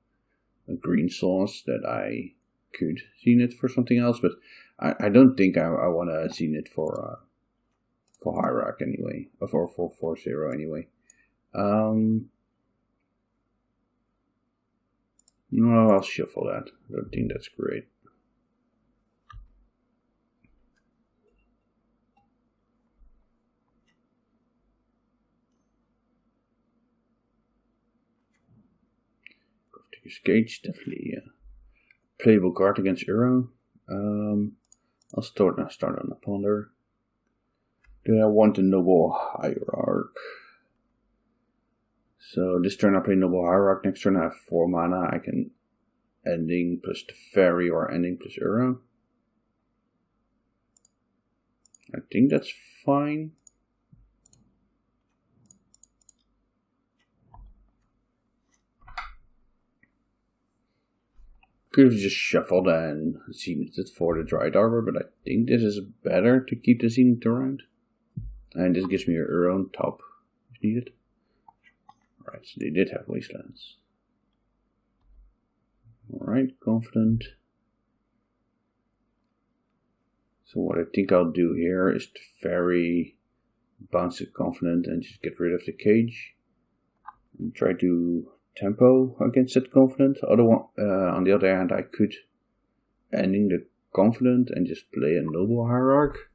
a green source that I could scene it for something else, but I don't think I want to scene it for Hierarch anyway, or for 4-0 anyway. No, I'll shuffle that. I don't think that's great. Gauge, definitely playable card against Euro. I'll start on the Ponder. Do I want a Noble Hierarch? So this turn I play Noble Hierarch, next turn I have 4 mana, I can ending plus the Fairy or ending plus Euro. I think that's fine. Could have just shuffled and Zenith it for the Dried Arbor, but I think this is better to keep the Zenith around. And this gives me a Euro on top if needed. Alright, so they did have Wastelands. Alright, Confident. So what I think I'll do here is to Fairy, bounce it Confident and just get rid of the Cage. And try to tempo against that Confident. On the other hand, I could ending the Confident and just play a Noble Hierarch.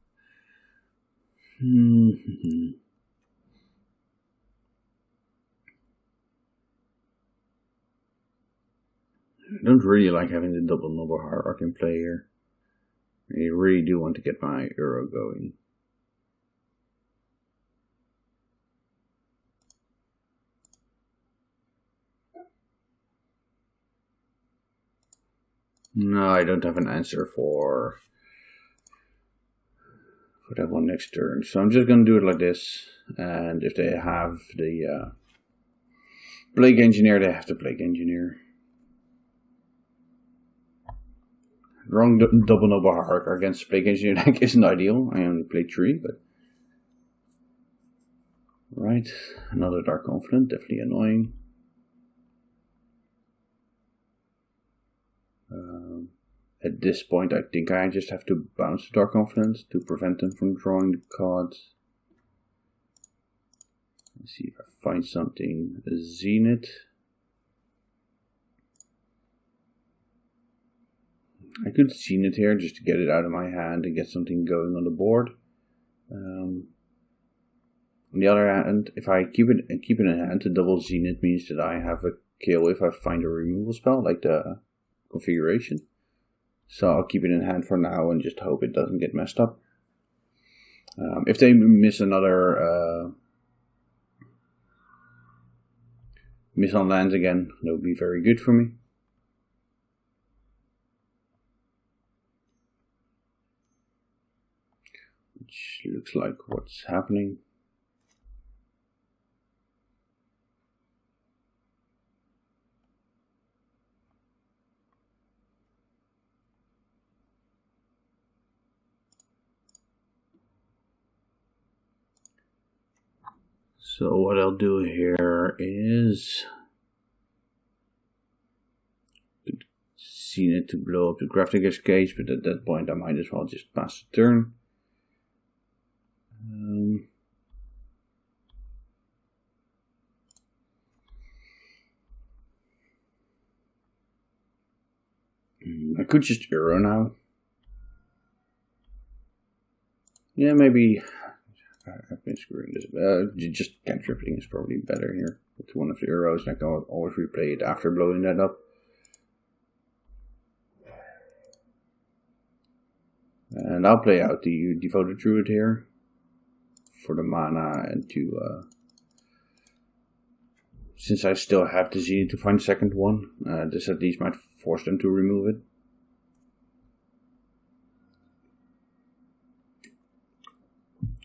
I don't really like having the double Noble Hierarch in play here. I really do want to get my Euro going. No, I don't have an answer for that one next turn. So I'm just going to do it like this. And if they have the Plague Engineer, they have the Plague Engineer. Wrong double noble hierarch against Plague Engineer deck isn't ideal. I only played 3, but... Right, another Dark Confidant, definitely annoying. At this point, I think I just have to bounce the Dark Confidant to prevent them from drawing the cards. Let's see if I find something. Zenith. I could Zenith here just to get it out of my hand and get something going on the board. On the other hand, if I keep it in hand, the double Zenith means that I have a kill if I find a removal spell, like the Configuration. So I'll keep it in hand for now and just hope it doesn't get messed up. If they miss another miss on lands again, that would be very good for me. Which looks like what's happening. So what I'll do here is seen it to blow up the Grafdigger's Cage, but at that point I might as well just pass the turn. I could just Euro now. Yeah, maybe. I've been screwing this. Just cantripping is probably better here. With one of the arrows, I can always replay it after blowing that up. And I'll play out the Devoted Druid here for the mana and to since I still have the Zenith to find a second one, this at least might force them to remove it.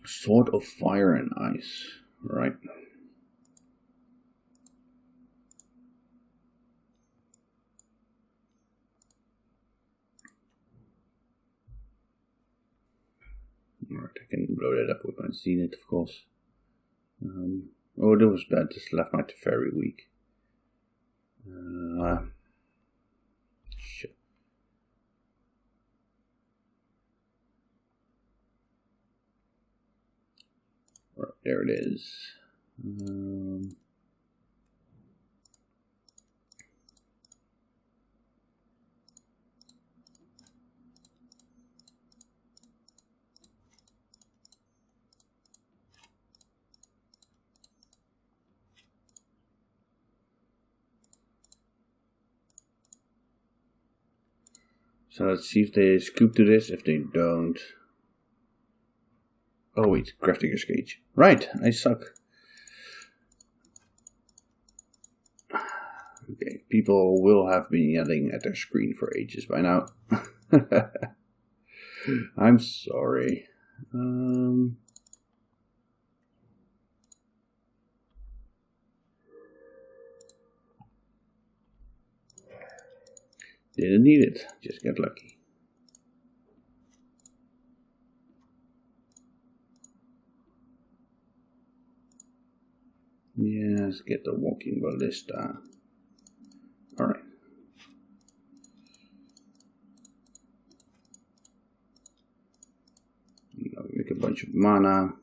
Sword of Fire and Ice, right. Alright, I can blow that up with my Zenith, of course. Oh, that was bad, this left my Teferi weak. Shit. Right, there it is. So let's see if they scoop to this. If they don't... Oh wait, Grafdigger's Cage. Right, I suck. Okay, people will have been yelling at their screen for ages by now. I'm sorry. Didn't need it, just get lucky. Yes, get the Walking Ballista. Alright. Make a bunch of mana.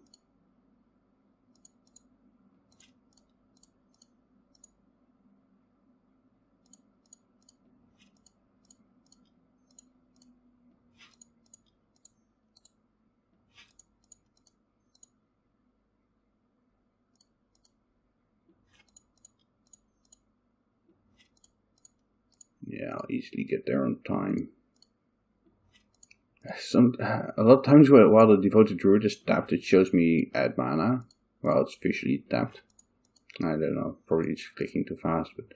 Yeah, I'll easily get there on time. A lot of times while the Devoted Druid is tapped, it shows me add mana while it's officially tapped. I don't know, probably it's clicking too fast, but...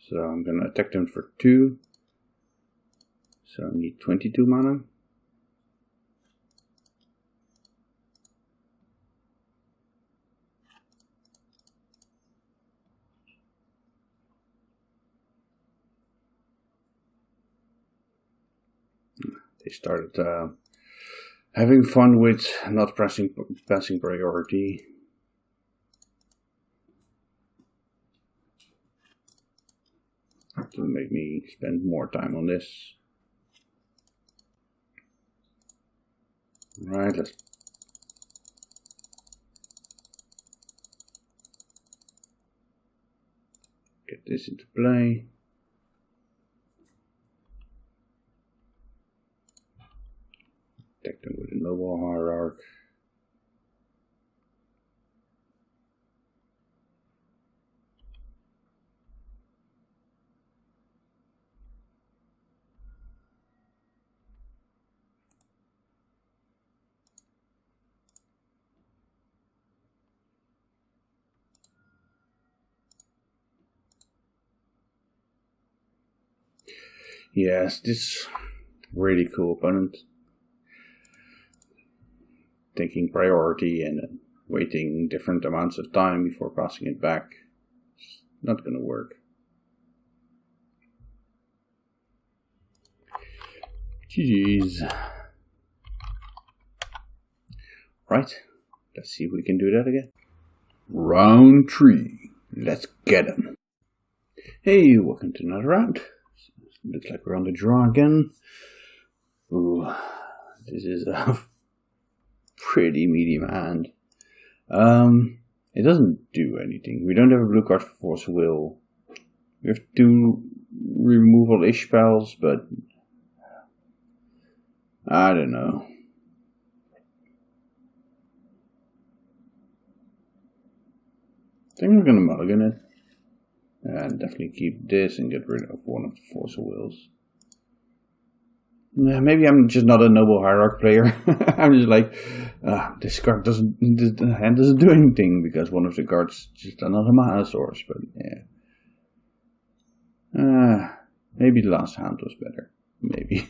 So I'm going to attack them for 2. So I need 22 mana. They started having fun with not passing priority. To make me spend more time on this. Right, let's get this into play. Attack them with a noble hierarch. Yes, this really cool opponent. Taking priority and waiting different amounts of time before passing it back. It's not gonna work. GG's. Right, let's see if we can do that again. Round 3. Let's get him. Hey, welcome to another round. Looks like we're on the draw again. Ooh, this is a pretty medium hand. It doesn't do anything. We don't have a blue card for Force Will. We have 2 removal-ish spells, but I don't know. I think I'm gonna mulligan it. And definitely keep this and get rid of one of the Force Wills. Maybe I'm just not a Noble Hierarch player. I'm just like, this hand doesn't do anything because one of the cards is just another mana source. But yeah, maybe the last hand was better. Maybe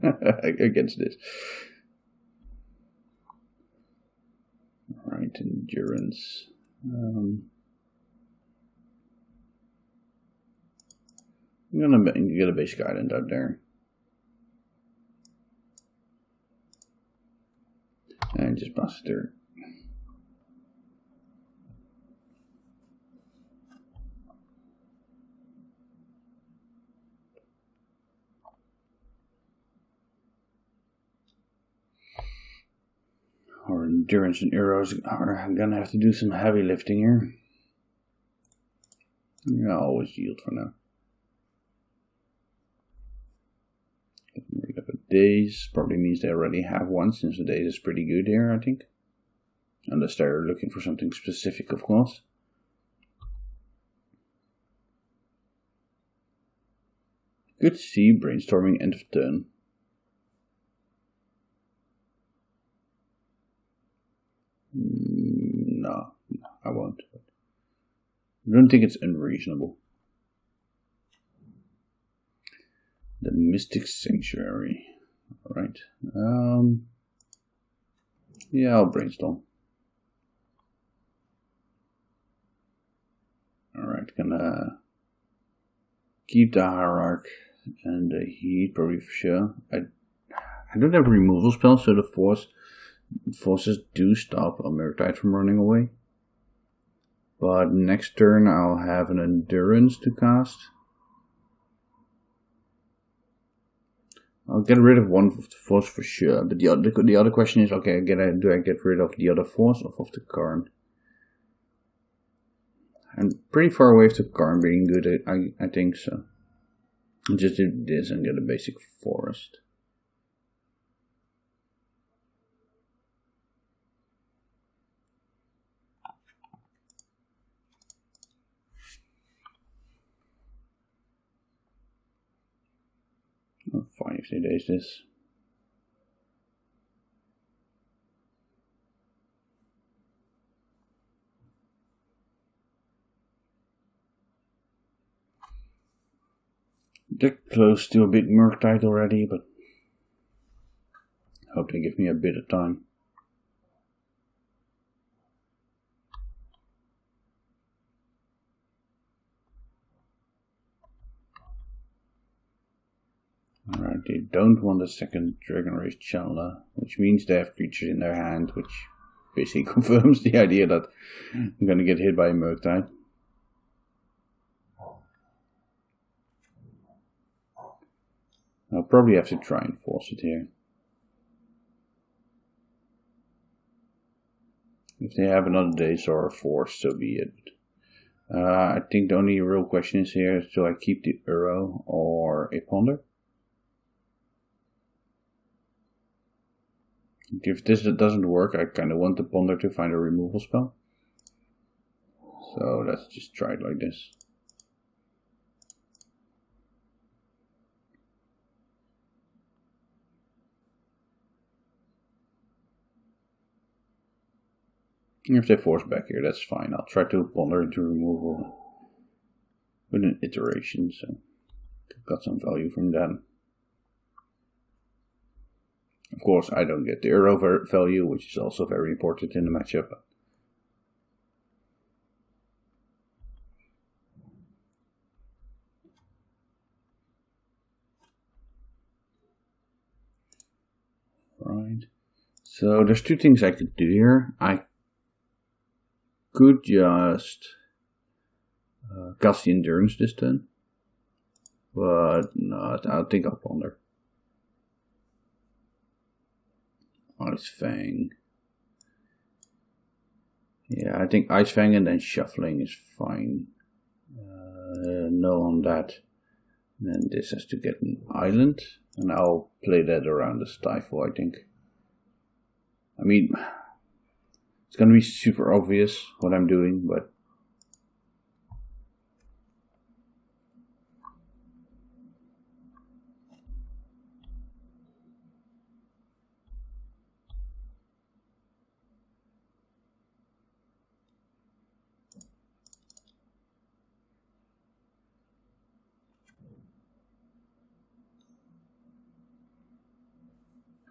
against this. All right, endurance. I'm gonna get a basic island out there. And just pass it through. Our endurance and arrows are gonna have to do some heavy lifting here. Yeah, I'll always yield for now. Days probably means they already have one, since the days is pretty good here, I think. Unless they're looking for something specific, of course. Good to see brainstorming end of turn. No, I won't. I don't think it's unreasonable. The Mystic Sanctuary. Alright. Yeah, I'll brainstorm. Alright, gonna keep the Hierarch and the Heat probably for sure. I don't have a removal spell, so the forces do stop Ameritite from running away. But next turn I'll have an Endurance to cast. I'll get rid of one of the force for sure, but the other question is, okay, do I get rid of the other force or of the Karn? I'm pretty far away from the Karn being good, I think so. I'll just do this and get a basic forest. I'm fine if they days this. They're close to a bit Murktide already, but hope they give me a bit of time. Alright, they don't want a second Dragon Race Chandler, which means they have creatures in their hand, which basically confirms the idea that I'm gonna get hit by a Murktide. I'll probably have to try and force it here. If they have another Daze or a Force, so be it. I think the only real question is here, do I keep the Uro or a Ponder? If this doesn't work, I kind of want the Ponder to find a removal spell. So let's just try it like this. If they force back here, that's fine. I'll try to Ponder into removal with an iteration, so got some value from that. Of course, I don't get the Uro value, which is also very important in the matchup. Right. So there's two things I could do here. I could just cast the Endurance this turn, but no, I think I'll Ponder. Ice Fang. Yeah, I think Ice Fang and then Shuffling is fine. No on that. Then this has to get an island, and I'll play that around the Stifle, I think. I mean, it's gonna be super obvious what I'm doing, but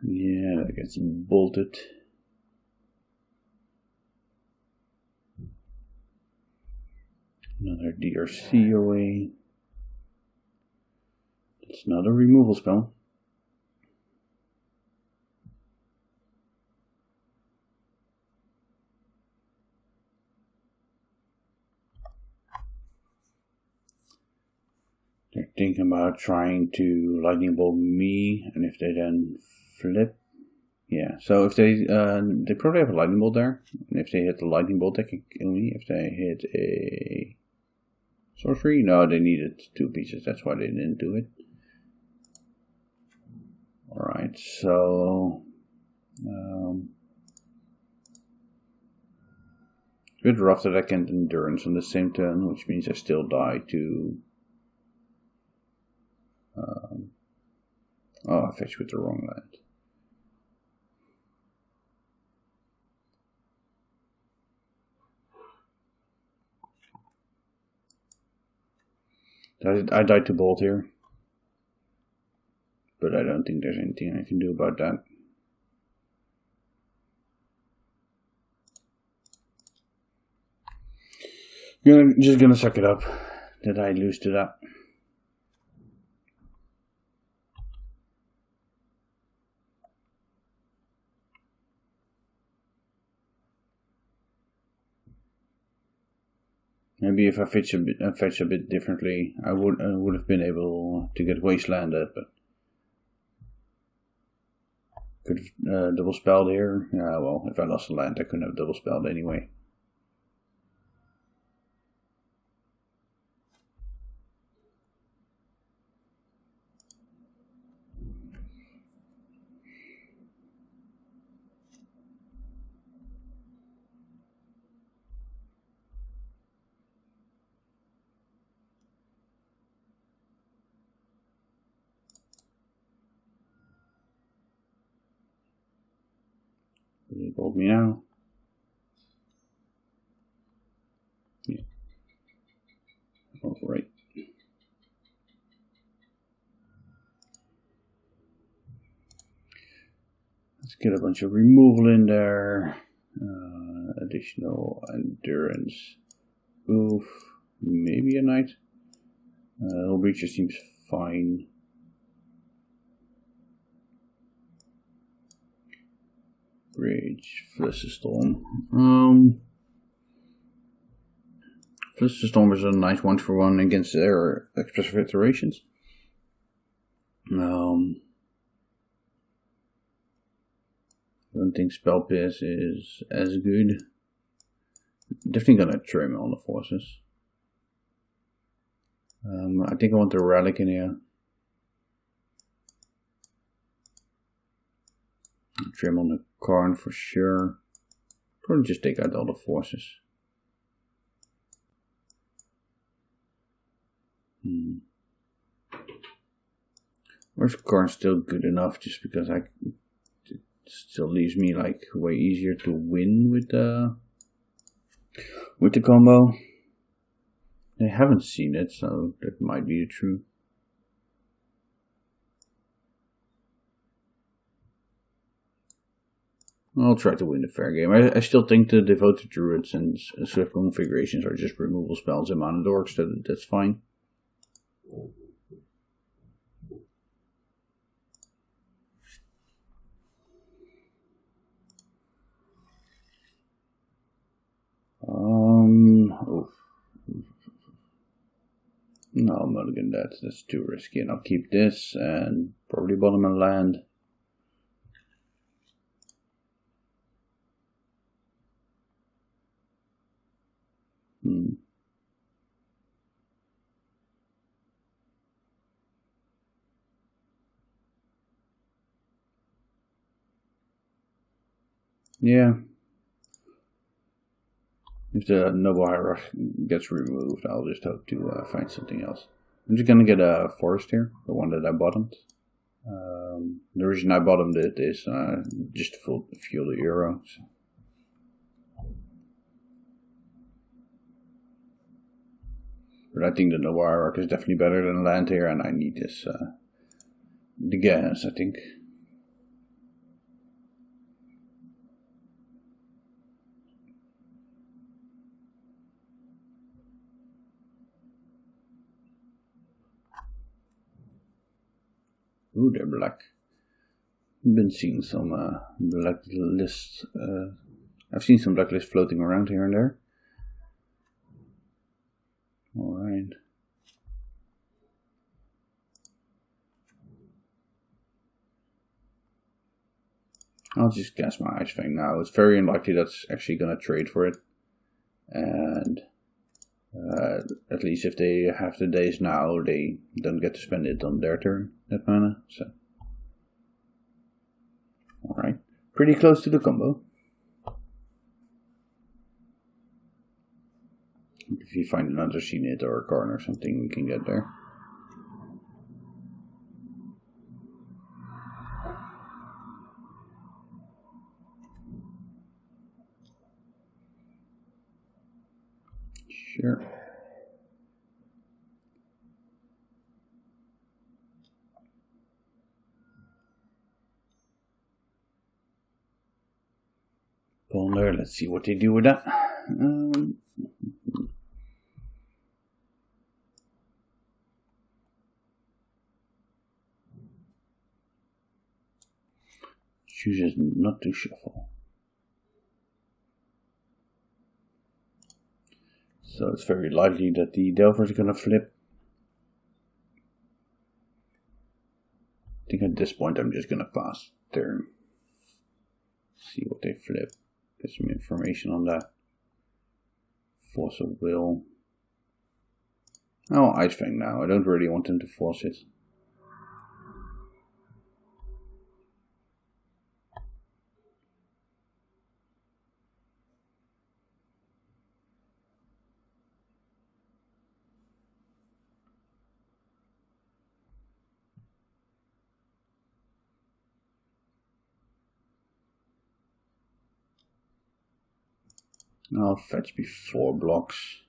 yeah, that gets bolted. Another DRC away. It's not a removal spell. They're thinking about trying to lightning bolt me, and if they then flip, yeah. So if they probably have a lightning bolt there, and if they hit the lightning bolt, they can kill me. If they hit a sorcery, no, they needed 2 pieces. That's why they didn't do it. All right, so bit rough that I can't Endurance on the same turn, which means I still die to. Oh, I fetched with the wrong land. I died to Bolt here, but I don't think there's anything I can do about that. Just gonna suck it up that I lose to that. Maybe if I fetch a bit differently, I would have been able to get Wastelanded, but could have double spelled here. Yeah, well, if I lost the land, I couldn't have double spelled anyway. He bolt me now. Yeah. All right. get a bunch of removal in there. Additional endurance. Oof. Maybe a knight. Hull breacher seems fine. Rage, Flusterstorm. Flusterstorm is a nice 1-for-1 against their expressive iterations. I don't think Spell Pierce is as good. Definitely gonna trim on the forces. I think I want the relic in here. Trim on the Karn for sure. Probably just take out all the forces. Where's Karn still good enough? Just because it still leaves me like way easier to win with the combo. I haven't seen it, so that might be true. I'll try to win the fair game. I still think the Devoted Druids and Swift Configurations are just removal spells in Mana Dorks, so that's fine. No, I'm not against that. That's too risky, and I'll keep this and probably bottom and land. Yeah. If the Noble Hierarch gets removed, I'll just hope to find something else. I'm just gonna get a forest here, the one that I bottomed. The reason I bottomed it is just to fuel the euro. So. But I think the Noble Hierarch is definitely better than land here, and I need this the gas, I think. Ooh, they're black. I've been seeing some blacklist. I've seen some blacklist floating around here and there. Alright. I'll just cast my Ice Fang now. It's very unlikely that's actually going to trade for it. And at least if they have the days now, they don't get to spend it on their turn, that mana. So, alright. Pretty close to the combo. If you find another Zenith or a Karn or something, we can get there. Sure. Ponder, let's see what they do with that. Chooses not to shuffle. So it's very likely that the Delver is going to flip. I think at this point I'm just going to pass turn. See what they flip. Get some information on that. Force of Will. Oh, Ice Fang now. I don't really want them to force it. I'll fetch before blocks.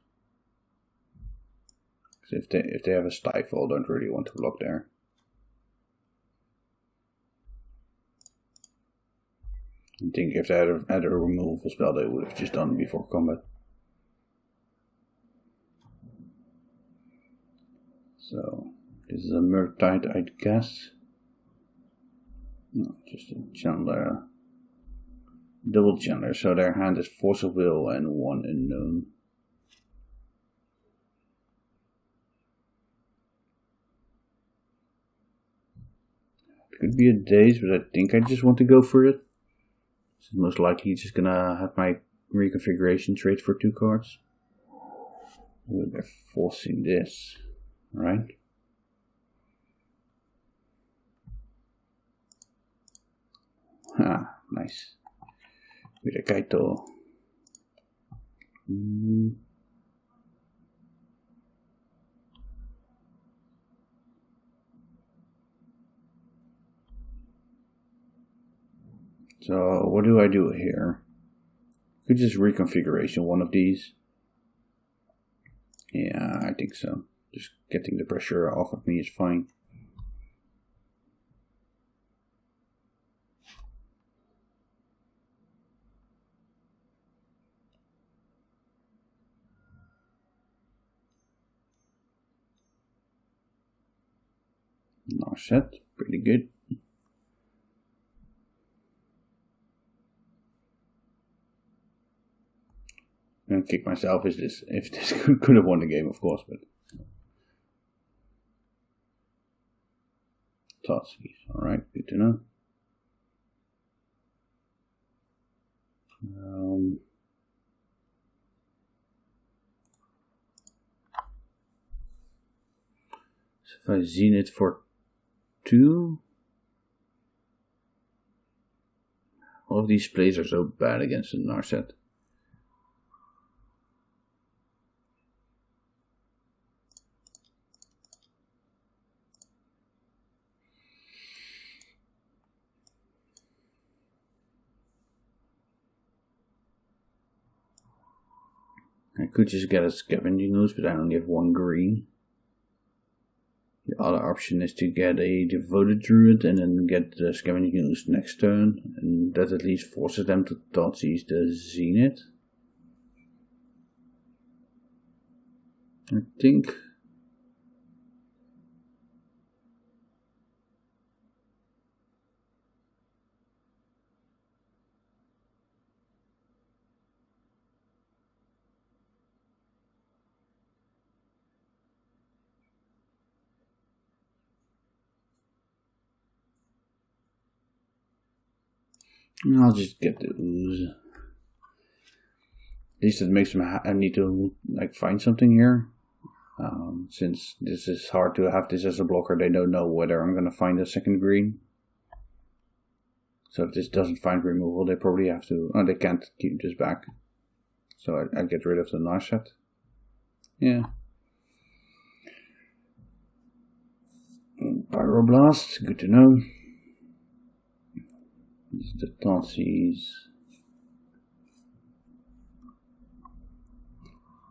Because if they have a stifle, I don't really want to block there. I think if they had a removal spell, they would have just done it before combat. So, this is a Murktide, I guess. No, just a Chandler. Double Chandler, so their hand is Force of Will and 1 unknown. It could be a Daze, but I think I just want to go for it. So most likely just gonna have my Reconfiguration trade for 2 cards. Ooh, they're forcing this, right? Ah, nice. With a Kaito. So what do I do here? Could just Reconfiguration one of these. Yeah, I think so. Just getting the pressure off of me is fine. Narset, pretty good. I'm gonna kick myself if this could have won the game, of course, but Tatsuki. Alright, good to know. So if I Zenith for 2, all of these plays are so bad against the Narset. I could just get a Scavenging Ooze, but I only have 1 green. The other option is to get a Devoted Druid and then get the Scavenging Ooze next turn, and that at least forces them to Thoughtseize the Zenith. I think. I'll just get the Ooze. At least it makes them I need to like find something here. Since this is hard to have this as a blocker, they don't know whether I'm going to find a second green. So if this doesn't find removal, they probably have to. Oh, they can't keep this back. So I get rid of the Narset. Yeah. Pyroblast, good to know. This is the Thoughtseize.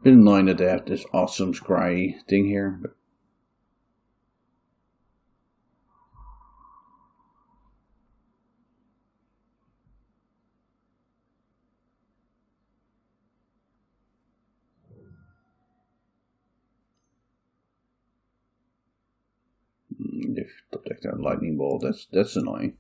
Bit annoying that they have this awesome scry thing here, but they've top decked out Lightning Bolt. That's annoying.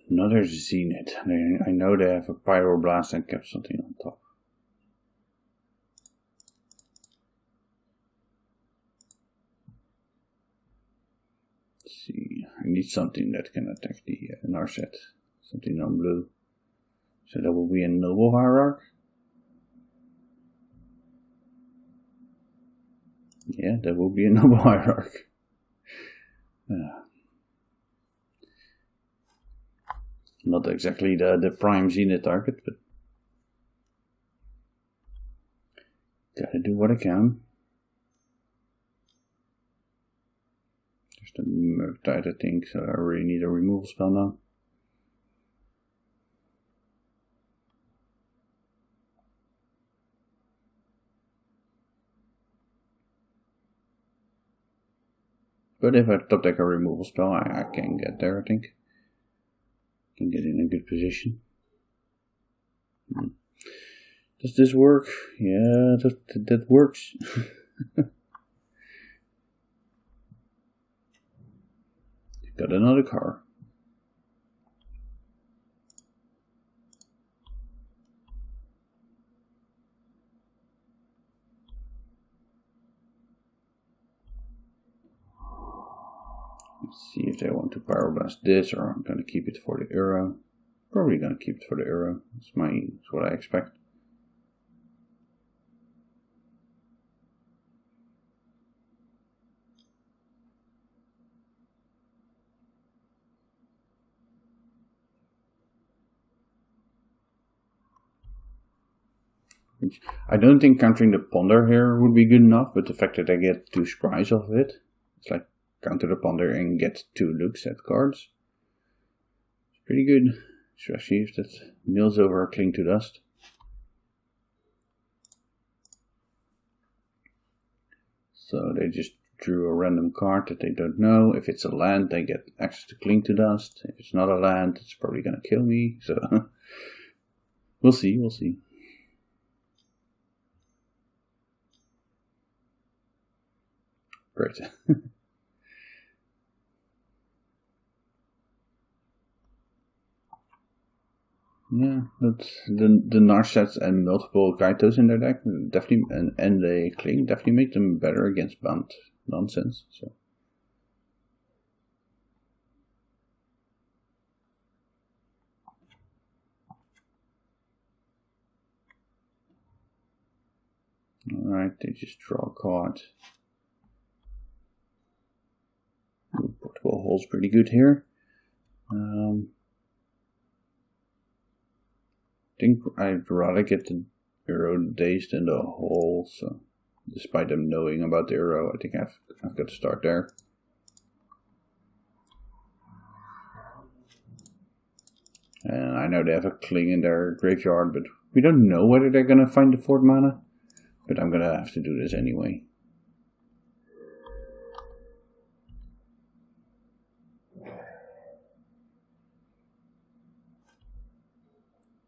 Another Zenith. I know they have a Pyroblast and kept something on top. Let's see. I need something that can attack the Narset. Something on blue. So that will be a Noble Hierarch. Yeah, that will be a Noble Hierarch. Not exactly the prime Zenith target, but gotta do what I can. There's the Murktide, I think, so I really need a removal spell now. But if I top deck a removal spell, I can get there, I think. Can get in a good position. Does this work? Yeah, that works. Got another car. Let's see if they want to pyroblast this, or I'm going to keep it for the arrow. Probably going to keep it for the arrow. That's what I expect. I don't think countering the ponder here would be good enough, but the fact that I get 2 scries off of it, it's like counter the ponder and get 2 looks at cards. It's pretty good, especially if that mills over Cling to Dust. So they just drew a random card that they don't know. If it's a land, they get access to Cling to Dust. If it's not a land, it's probably going to kill me. So we'll see, we'll see. Great. Yeah, that's the Narsets and multiple Kaitos in their deck definitely, and they Cling definitely make them better against Bant nonsense. So. Alright, they just draw a card. Portable Hole's pretty good here. I think I'd rather get the arrow dazed than the hole, so despite them knowing about the arrow, I think I've got to start there. And I know they have a Cling in their graveyard, but we don't know whether they're going to find the 4th mana. But I'm going to have to do this anyway.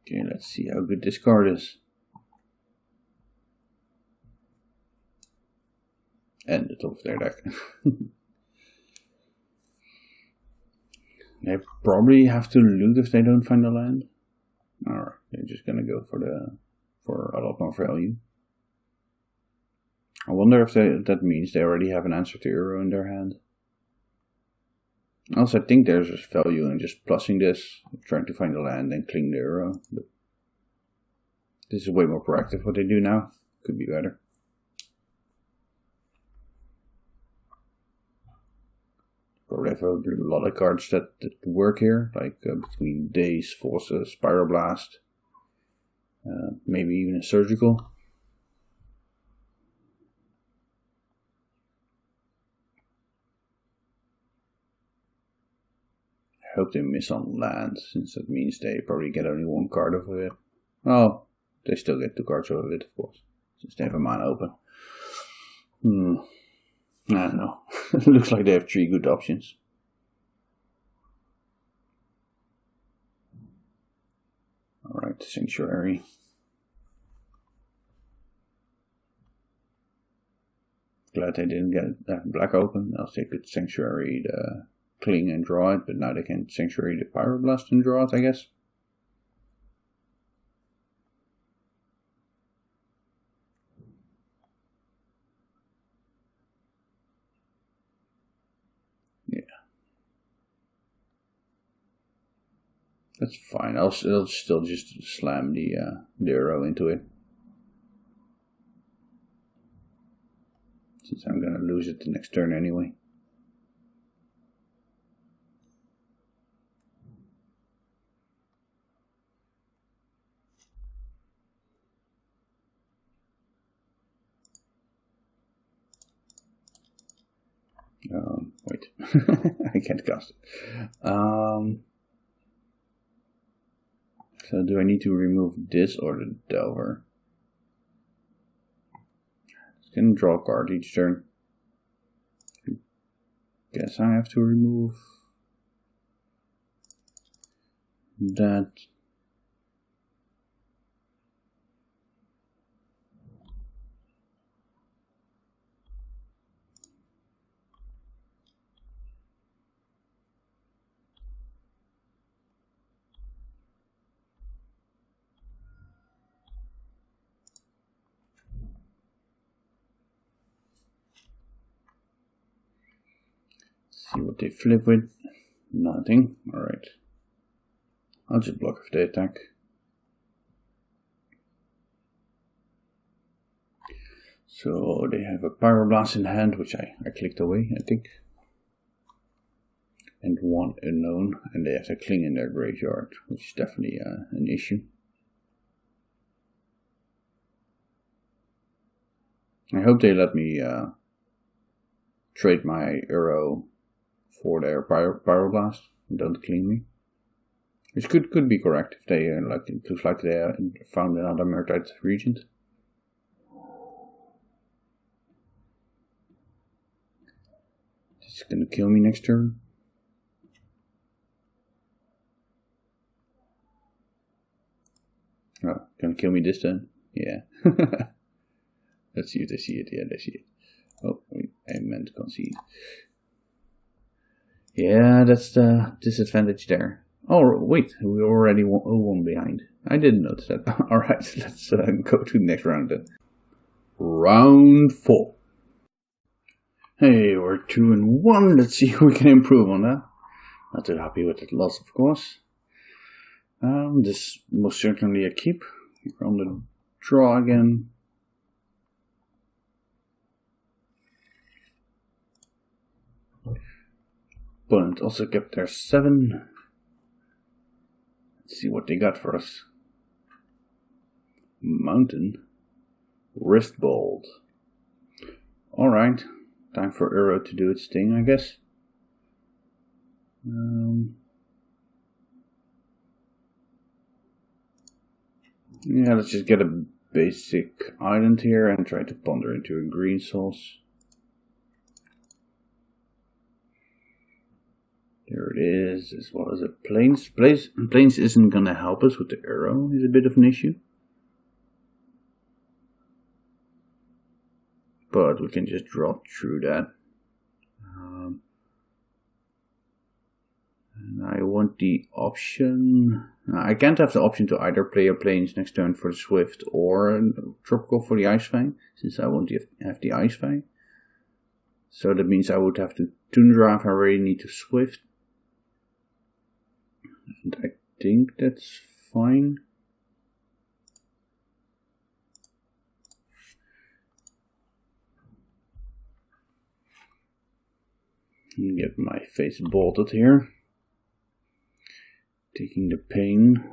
Okay, let's see how good this card is. And the top of their deck. They probably have to loot if they don't find a land. Alright, they're just gonna go for a lot more value. I wonder if that means they already have an answer to arrow in their hand. Also, I think there's value in just plussing this, trying to find a land and cling the arrow. But this is way more proactive what they do now. Could be better. Probably have a lot of cards that work here, like between Daze, Forces, Pyroblast, maybe even a Surgical. I hope they miss on land, since that means they probably get only 1 card off of it. Oh, they still get 2 cards off of it, of course, since they have a mana open. I don't know. It looks like they have 3 good options. Alright, Sanctuary. Glad they didn't get that black open, else they could Sanctuary the Cling and draw it, but now they can Sanctuary the Pyroblast and draw it, I guess. Yeah. That's fine, I'll still just slam the arrow into it. Since I'm gonna lose it the next turn anyway. Wait. wait. I can't cast it. So do I need to remove this or the Delver? It's gonna draw a card each turn. Guess I have to remove that. See what they flip with. Nothing. Alright. I'll just block if they attack. So they have a Pyroblast in hand, which I clicked away, I think. And one unknown, and they have to cling in their graveyard, which is definitely an issue. I hope they let me trade my Euro for their Pyroblast and don't clean me. Which could be correct if they like it looks like they found another Murktide Regent. This is gonna kill me next turn. Oh, gonna kill me this turn? Yeah. Let's see if they see it. Yeah, they see it. Oh, I meant to concede. Yeah, that's the disadvantage there. Oh, wait, we're already 0-1 behind. I didn't notice that. Alright, let's go to the next round then. Round 4. Hey, we're 2-1. Let's see if we can improve on that. Not too happy with that loss, of course. This most certainly a keep. We're on the draw again. Opponent also kept their 7. Let's see what they got for us. Mountain. Wrist Bolt. Alright. Time for Euro to do its thing, I guess. Yeah, let's just get a basic island here and try to ponder into a green source. There it is, as well as a plains. Plains isn't gonna help us with the arrow, is a bit of an issue. But we can just drop through that. And I want the option. I can't have the option to either play a plains next turn for the Swift or Tropical for the Ice Fang, since I won't have the Ice Fang. So that means I would have to Tundra if I really need to Swift. And I think that's fine. Get my face bolted here. Taking the pain.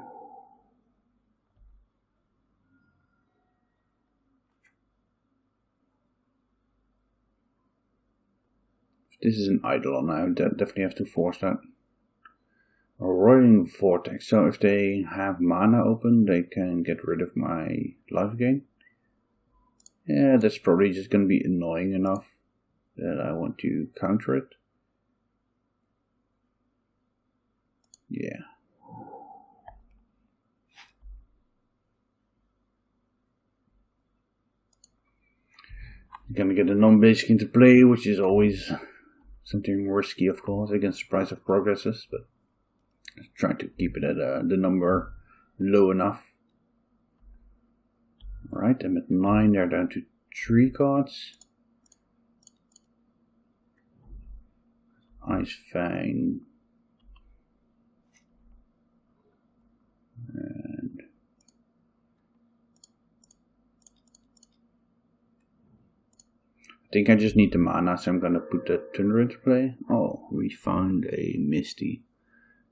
If this is an Eidolon, I would definitely have to force that. A Roiling Vortex. So if they have mana open, they can get rid of my life gain. Yeah, that's probably just going to be annoying enough that I want to counter it. Yeah. Gonna get a non-basic into play, which is always something risky, of course, against the price of progresses, but try to keep it at the number low enough. Alright, I'm at 9, they're down to 3 cards. Ice Fang. And I think I just need the mana, so I'm gonna put the Tundra into play. Oh, we found a Misty.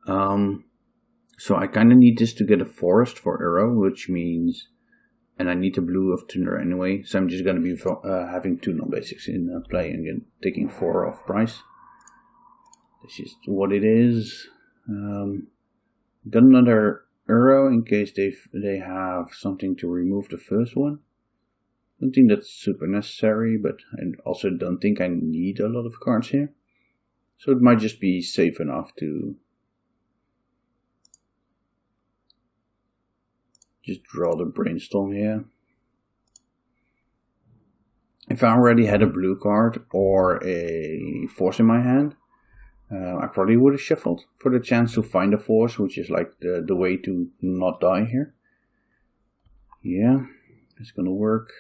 So I kinda need this to get a forest for Arrow, which means, and I need the blue of Tundra anyway, so I'm just gonna be having 2 non-basics in play and again taking 4 off price. This is what it is. Got another arrow in case they have something to remove the first one. I don't think that's super necessary, but I also don't think I need a lot of cards here. So it might just be safe enough to just draw the brainstorm here. If I already had a blue card or a force in my hand, I probably would have shuffled for the chance to find a force, which is like the way to not die here. Yeah, it's gonna work.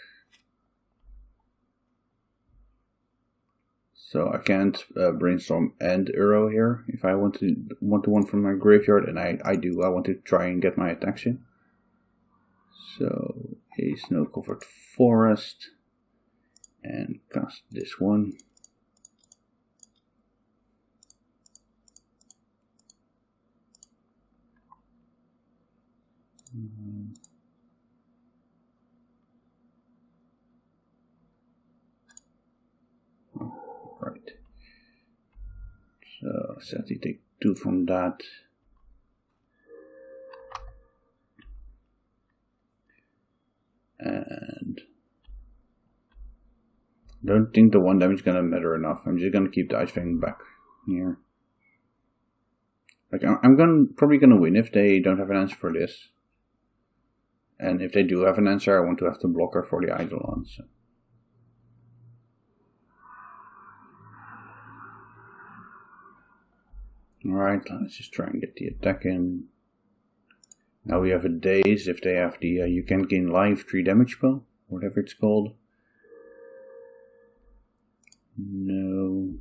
So I can't brainstorm and arrow here. If I want one from my graveyard, and I do, I want to try and get my attacks in. So a snow-covered forest, and cast this one. Right. So set you take 2 from that. And don't think the 1 damage is gonna matter enough. I'm just gonna keep the Ice Fang back here. Like I'm probably gonna win if they don't have an answer for this. And if they do have an answer, I want to have the blocker for the Eidolon. So. Alright, let's just try and get the attack in. Now we have a daze if they have the you can gain life 3 damage spell, whatever it's called. No.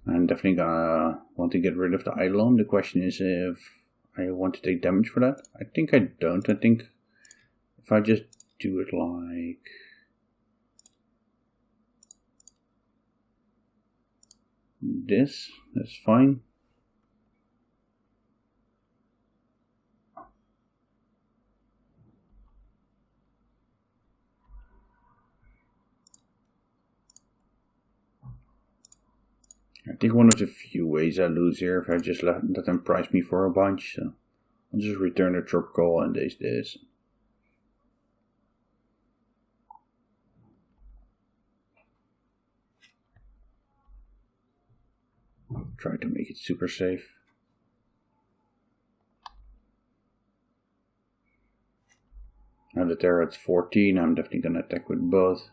I'm definitely gonna want to get rid of the Eidolon. The question is if I want to take damage for that. I think I don't. I think if I just do it like this, that's fine. I think one of the few ways I lose here if I just let them price me for a bunch. So I'll just return the Tropical and daze this. Try to make it super safe. Now that they're at 14, I'm definitely gonna attack with both.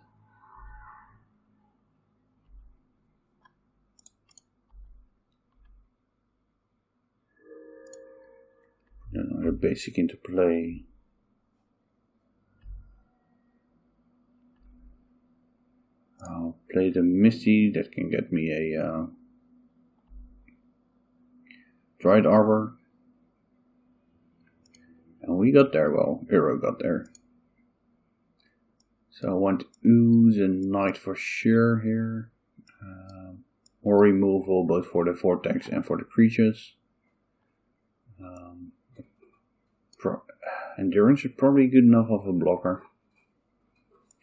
Another basic into play. I'll play the Misty, that can get me a Dried Arbor. And we got there, well, Arrow got there. So I want Ooze and Night for sure here. More removal both for the Vortex and for the creatures. Endurance is probably good enough of a blocker.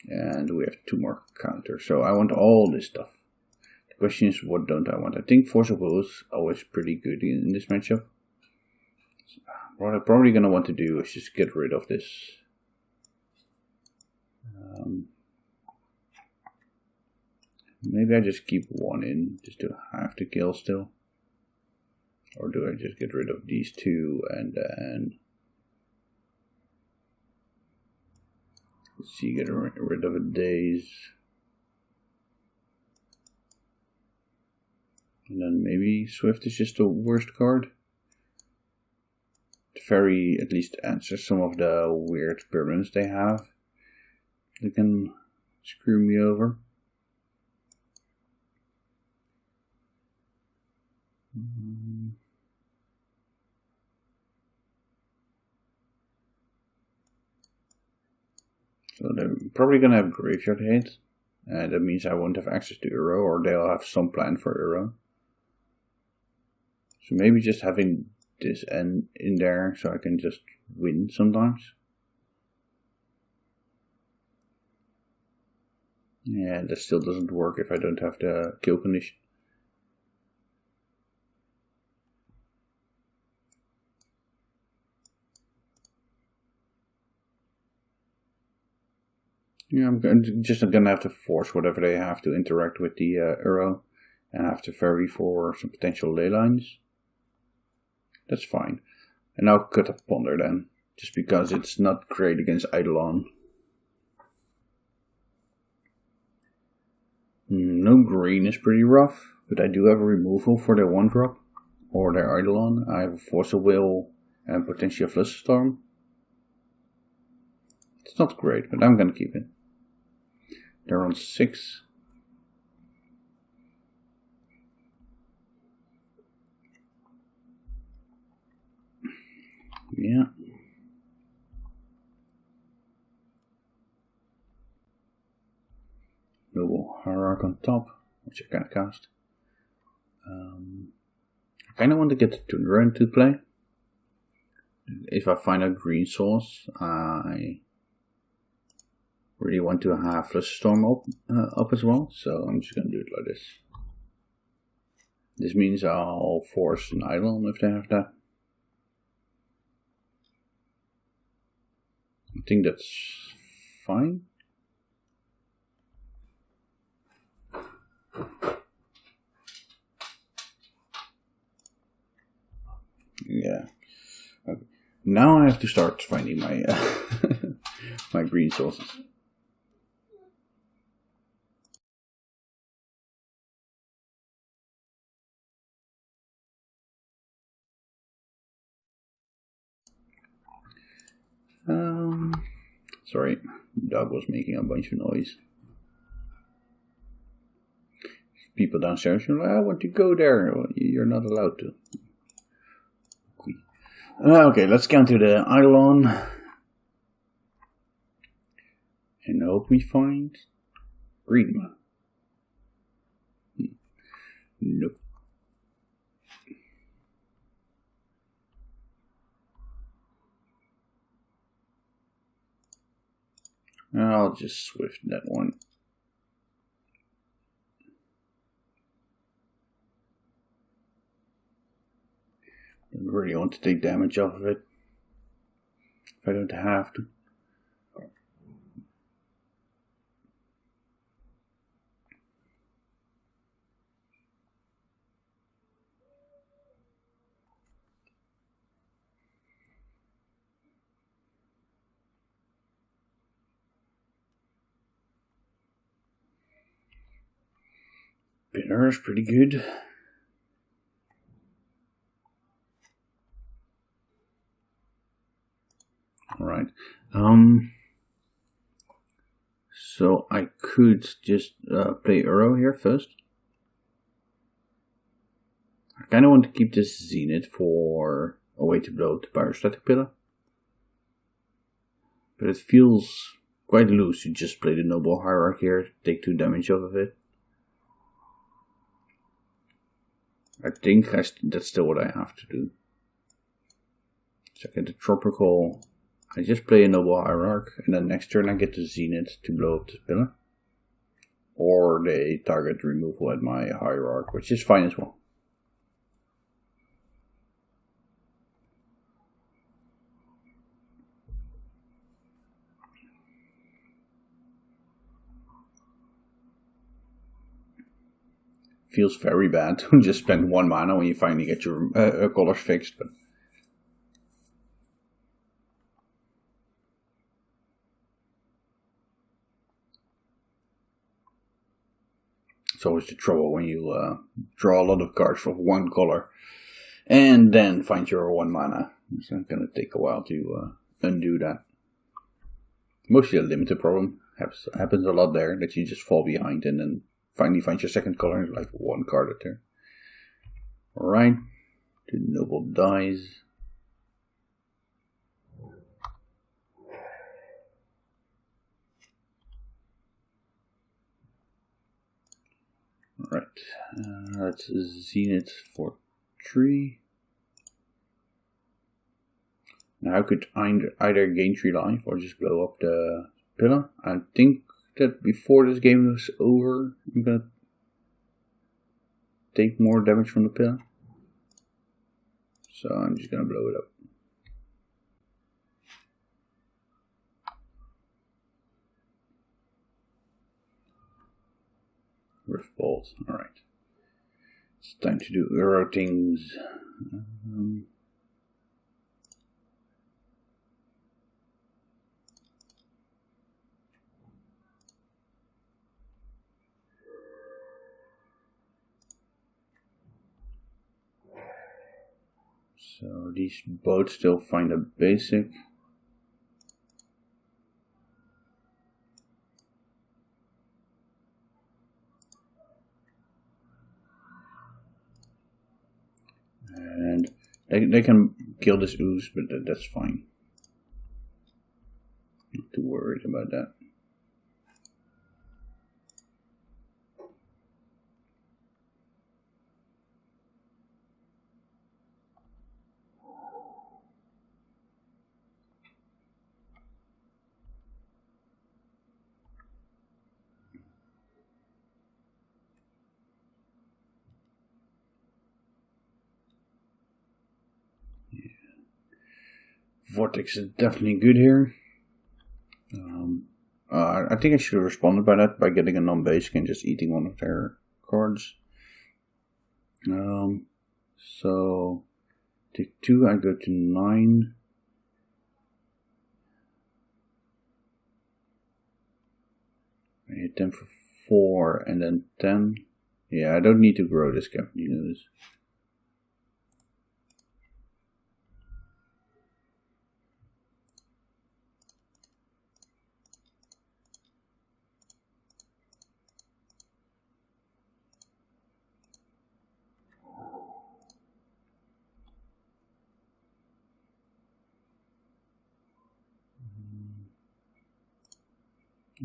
And we have 2 more counters. So I want all this stuff. The question is, what don't I want? I think Force of Will is always pretty good in this matchup. So what I'm probably going to want to do is just get rid of this. Maybe I just keep 1 in just to have to kill still. Or do I just get rid of these 2 and then... Let's see, get rid of a daze. And then maybe Swift is just the worst card. The Fairy at least answers some of the weird permanents they have. They can screw me over. So they're probably gonna have graveyard hate, and that means I won't have access to Uro, or they'll have some plan for Uro. So maybe just having this N in there so I can just win sometimes. Yeah, that still doesn't work if I don't have the kill condition. Yeah, I'm just gonna have to force whatever they have to interact with the arrow, and have to vary for some potential ley lines. That's fine. And I'll cut a ponder then, just because it's not great against Eidolon. No green is pretty rough, but I do have a removal for their 1-drop, or their Eidolon. I have a Force of Will and potentially a Flusterstorm. It's not great, but I'm gonna keep it. They're on 6. Yeah. Noble Hierarch on top, which I can't cast. I kind of want to get the Tundra into play. If I find a green source, I really want to have Flusterstorm up as well, so I'm just going to do it like this. This means I'll force an Eidolon if they have that. I think that's fine. Yeah. Okay. Now I have to start finding my my green sources. Sorry, the dog was making a bunch of noise. People downstairs are like, I want to go there. Well, you're not allowed to. Okay, let's counter the Eidolon. And hope we find green. Nope. I'll just swift that one. I really want to take damage off of it. If I don't have to. Bitter is pretty good. Alright. So I could just play Uro here first. I kind of want to keep this Zenith for a way to blow up the Pyrostatic Pillar. But it feels quite loose to just play the Noble Hierarch here, take 2 damage off of it. I think that's still what I have to do. So I get the Tropical, I just play a Noble Hierarch, and then next turn I get the Zenith to blow up the pillar. Or they target removal at my Hierarch, which is fine as well. Feels very bad to just spend 1 mana when you finally get your colors fixed, but it's always the trouble when you draw a lot of cards of 1 color and then find your 1 mana. It's going to take a while to undo that. Mostly a limited problem. Happens a lot there, that you just fall behind and then finally find your second color and like 1 card at there. Alright, the Noble dies. Alright, let's Zenith for 3. Now I could either gain 3 life or just blow up the pillar. I think that before this game is over, I'm gonna take more damage from the pillar. So I'm just gonna blow it up. Rift Bolt, alright. It's time to do Euro things. So these boats still find a basic. And they can kill this ooze, but that's fine. Not too worried about that. Vortex is definitely good here. I think I should have responded by that by getting a non-basic and just eating one of their cards. So take 2, I go to 9. I hit 10 for 4 and then 10. Yeah, I don't need to grow this cap, you know this.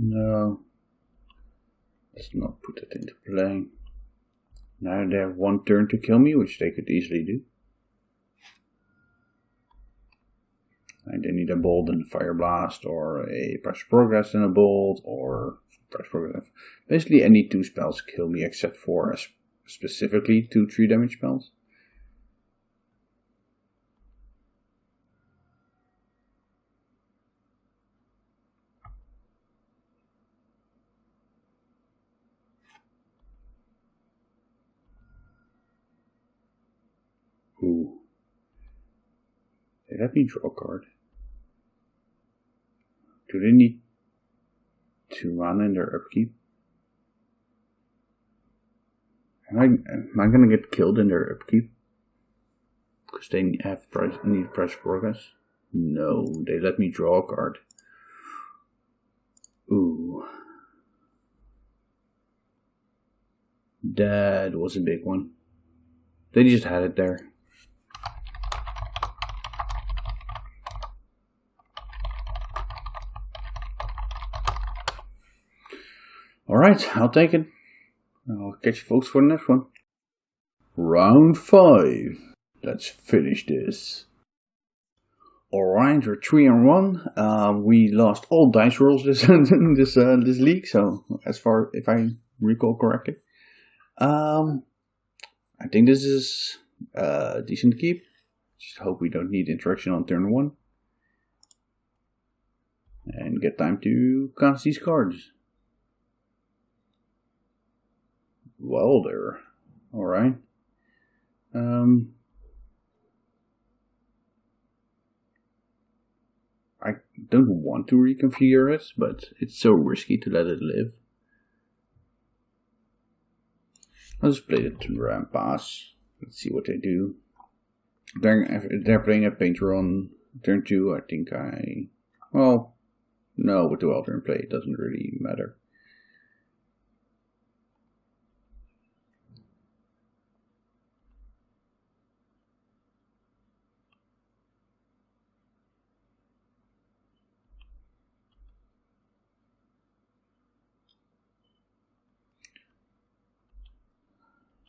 No, let's not put it into play. Now they have 1 turn to kill me, which they could easily do. And they need a bolt and a fire blast, or a press progress and a bolt, or press progress. Basically any 2 spells kill me except for specifically 2 3 damage spells. Ooh. They let me draw a card. Do they need 2 mana in their upkeep? Am I gonna get killed in their upkeep? Because they need press progress? No, they let me draw a card. Ooh. That was a big one. They just had it there. Alright, I'll take it. I'll catch you folks for the next one. Round 5. Let's finish this. Alright, we're 3-1. We lost all dice rolls this league, so as far if I recall correctly. I think this is a decent keep. Just hope we don't need interaction on turn 1. And get time to cast these cards. Well there. Alright. I don't want to reconfigure it, but it's so risky to let it live. I'll just play the ramp pass. Let's see what they do. They're playing a painter on turn 2. I think well, no, with the well-turn play, it doesn't really matter.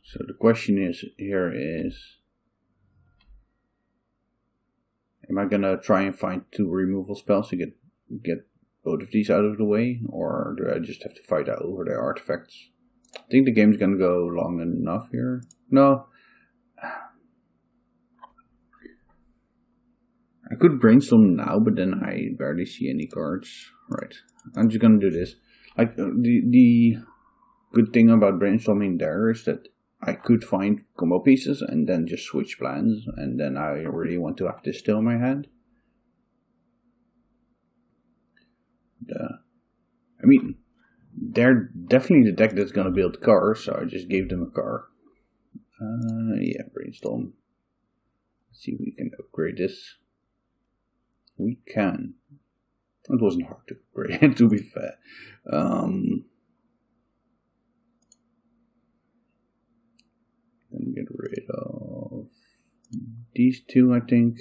So the question is am I gonna try and find 2 removal spells to get both of these out of the way, or do I just have to fight out over their artifacts? I think the game's gonna go long enough here. No. I could brainstorm now, but then I barely see any cards. Right. I'm just gonna do this. Like, the good thing about brainstorming there is that I could find combo pieces and then just switch plans, and then I really want to have this still in my hand. I mean, they're definitely the deck that's gonna build cars, so I just gave them a car. Yeah, brainstorm. Let's see if we can upgrade this. We can. It wasn't hard to upgrade, to be fair. Then get rid of these two, I think.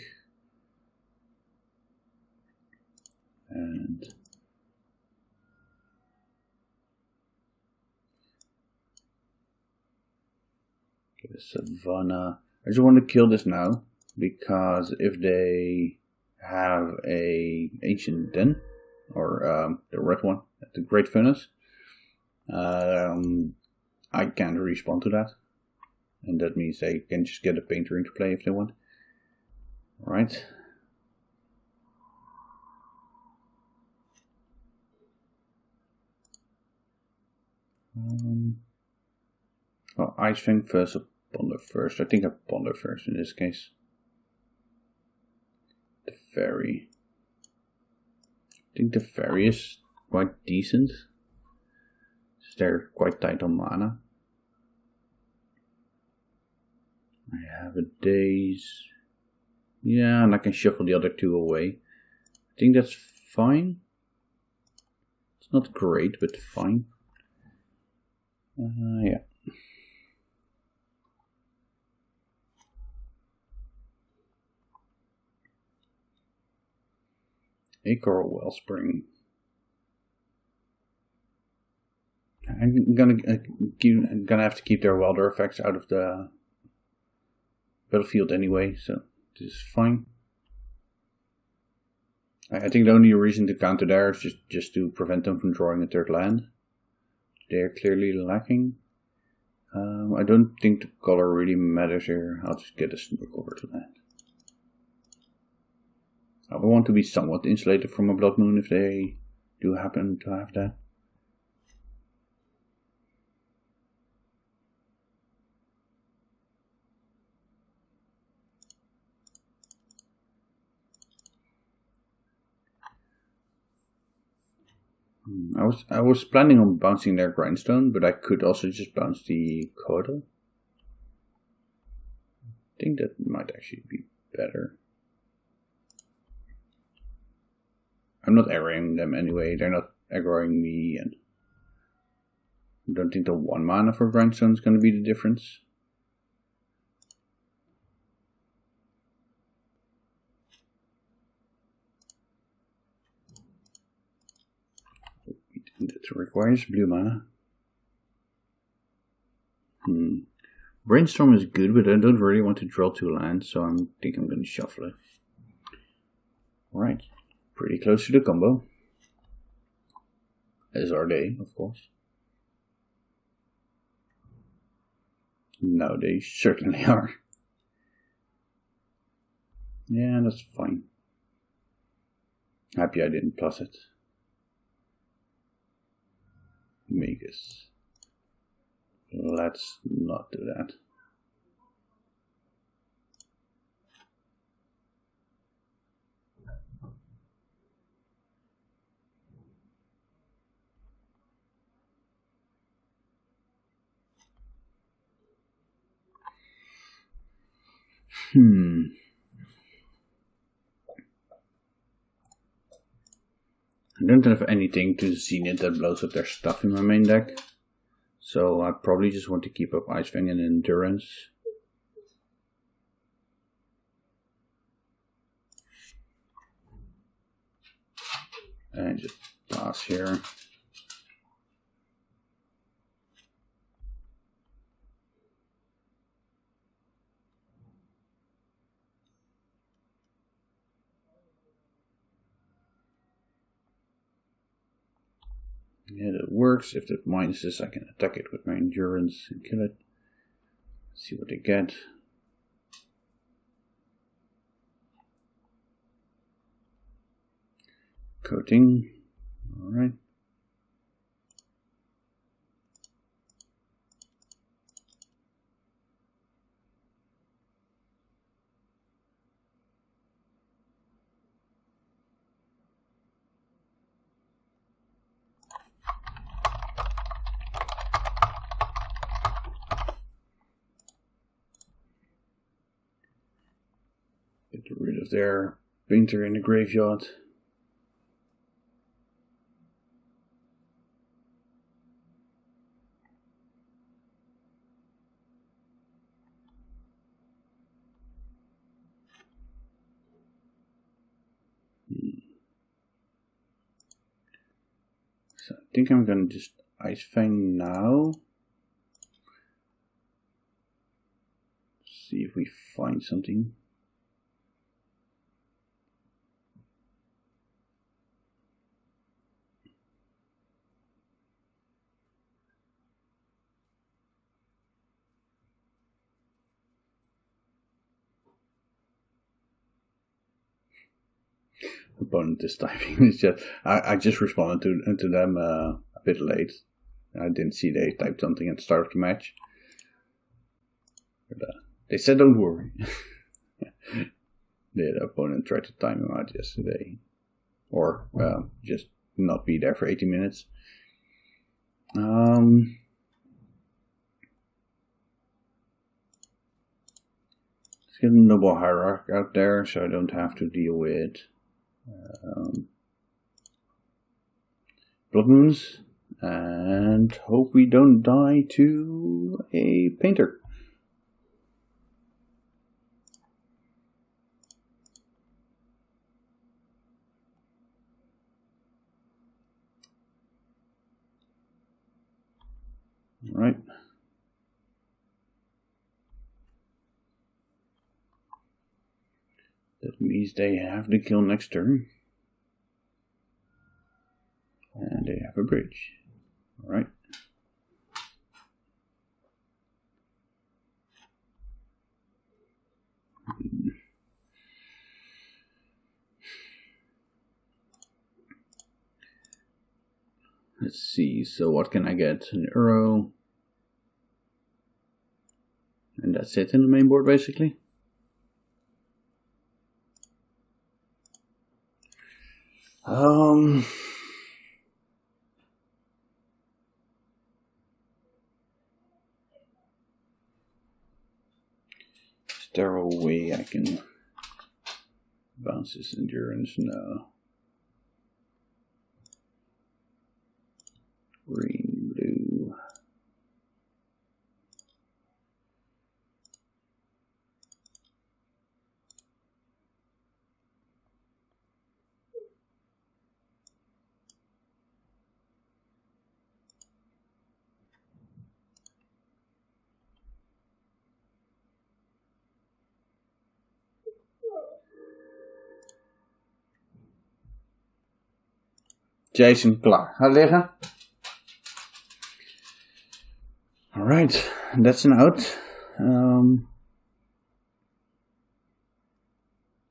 And get a Savannah. I just want to kill this now, because if they have a Ancient Den, or the red one at the Great Furnace, I can't respond to that. And that means they can just get a Painter into play if they want. Alright. Well, Ice Fang first, or Ponder first. I think I Ponder first in this case. The Fairy. I think the Fairy is quite decent. They're quite tight on mana. I have a Daze. Yeah, and I can shuffle the other two away. I think that's fine. It's not great, but fine. Yeah. A Coral Wellspring. I'm gonna have to keep their welder effects out of the battlefield anyway, so this is fine. I think the only reason to counter there is just to prevent them from drawing a third land. They're clearly lacking. I don't think the color really matters here. I'll just get a Snorkel over to land. I want to be somewhat insulated from a Blood Moon if they do happen to have that. I was planning on bouncing their Grindstone, but I could also just bounce the Coda. I think that might actually be better. I'm not aggroing them anyway, they're not aggroing me, and I don't think the 1 mana for Grindstone is going to be the difference. That requires blue mana. Brainstorm is good, but I don't really want to draw 2 lands, so I think I'm going to shuffle it. Alright, pretty close to the combo. As are they, of course. No, they certainly are. Yeah, that's fine. Happy I didn't plus it. Magus. Let's not do that. I don't have anything to Zenith that blows up their stuff in my main deck, so I probably just want to keep up Ice Fang and Endurance. And just pass here. Yeah, that works. If it minuses, I can attack it with my endurance and kill it. See what they get. Coating. Alright. Get rid of their painter in the graveyard. So I think I'm gonna just Ice Fang now. See if we find something. Opponent is typing. It's just I just responded to them a bit late. I didn't see they typed something at the start of the match. But, they said don't worry. The opponent tried to time him out yesterday, or just not be there for 80 minutes. Let's get a Noble Hierarch out there so I don't have to deal with Blood Moons, and hope we don't die to a painter. Alright. That means they have the kill next turn. And they have a bridge. Alright. Let's see, so what can I get? An Euro. And that's it in the main board basically. Is there a way I can bounce this endurance? No. Green, blue. Jason, klaar. Gaat liggen. Alright, that's an out.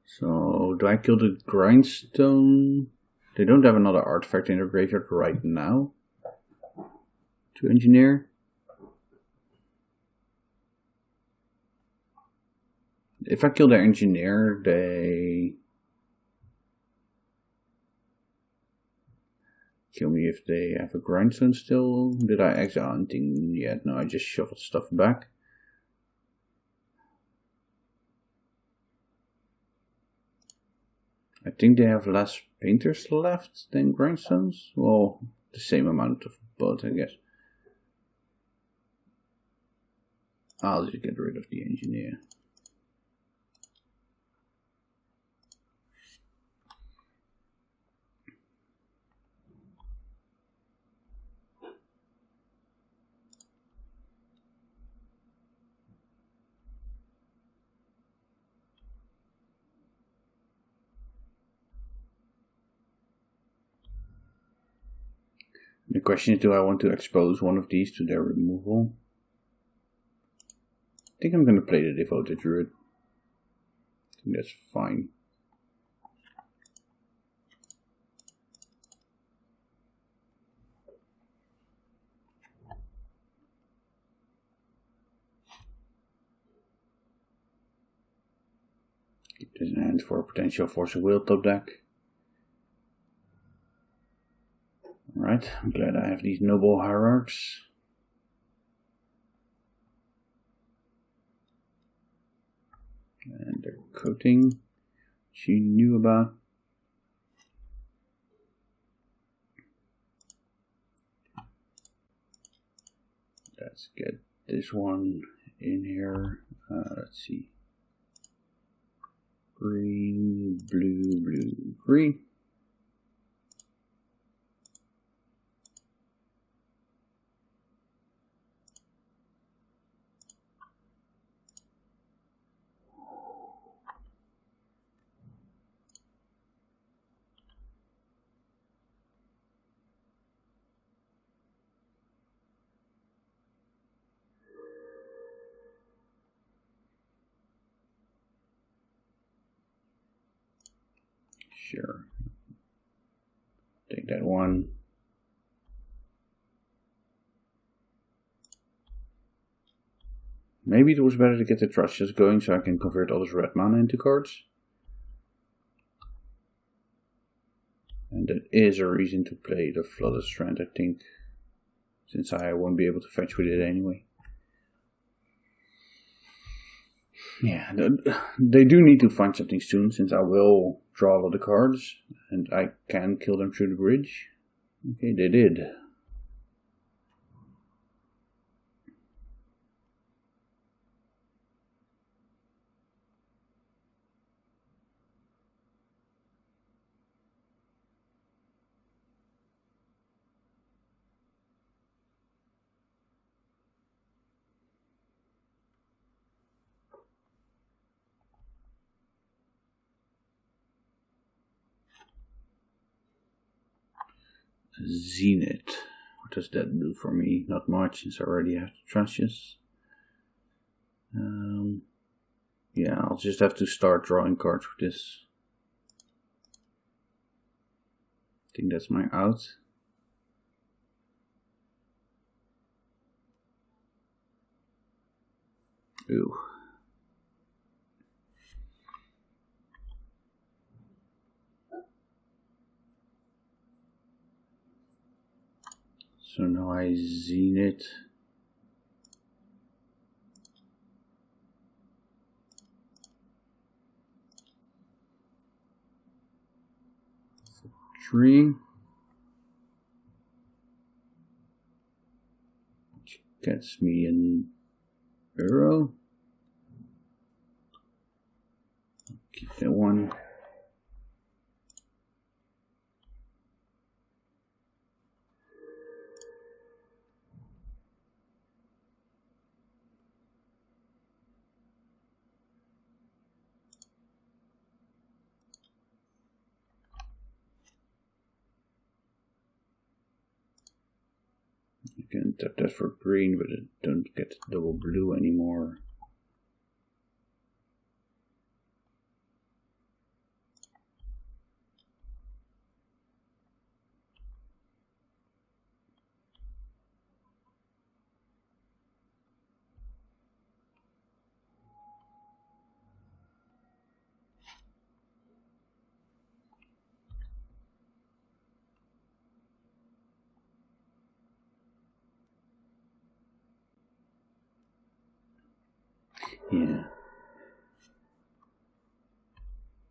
So, do I kill the Grindstone? They don't have another artifact in their graveyard right now to engineer. If I kill their engineer, they kill me if they have a Grindstone still. Did I exile anything yet? No, I just shuffled stuff back. I think they have less painters left than Grindstones. Well, the same amount of both, I guess. I'll just get rid of the engineer. The question is, do I want to expose one of these to their removal? I think I'm going to play the devoted druid. I think that's fine. Keep this in hand for a potential Force of Will top deck. Alright, I'm glad I have these noble hierarchs. And their coating, she knew about. Let's get this one in here. Let's see. Green, blue, blue, green. Sure. Take that one. Maybe it was better to get the trushes going so I can convert all this red mana into cards. And that is a reason to play the Flooded Strand, I think. Since I won't be able to fetch with it anyway. Yeah, they do need to find something soon, since I will draw a lot of cards, and I can kill them through the bridge. Okay, they did. Zenith. What does that do for me? Not much, since I already have the trushes. Yeah, I'll just have to start drawing cards with this. I think that's my out. Ooh. So now I Zenith. Tree. Which gets me an arrow. Keep that one. You can tap that for green, but it don't get double blue anymore. Yeah.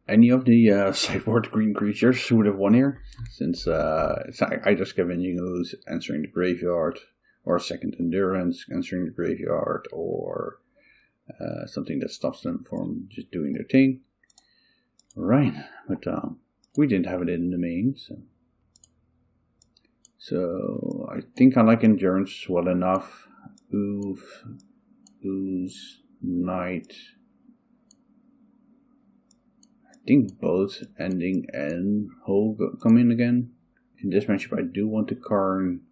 Any of the sideboard green creatures would have won here, since it's either Scavenging Ooze answering the graveyard, or Second Endurance answering the graveyard, or something that stops them from just doing their thing. Right, but we didn't have it in the main, so I think I like Endurance well enough. Ooze, Knight. I think both Ending and Hole come in again. In this matchup I do want to Karn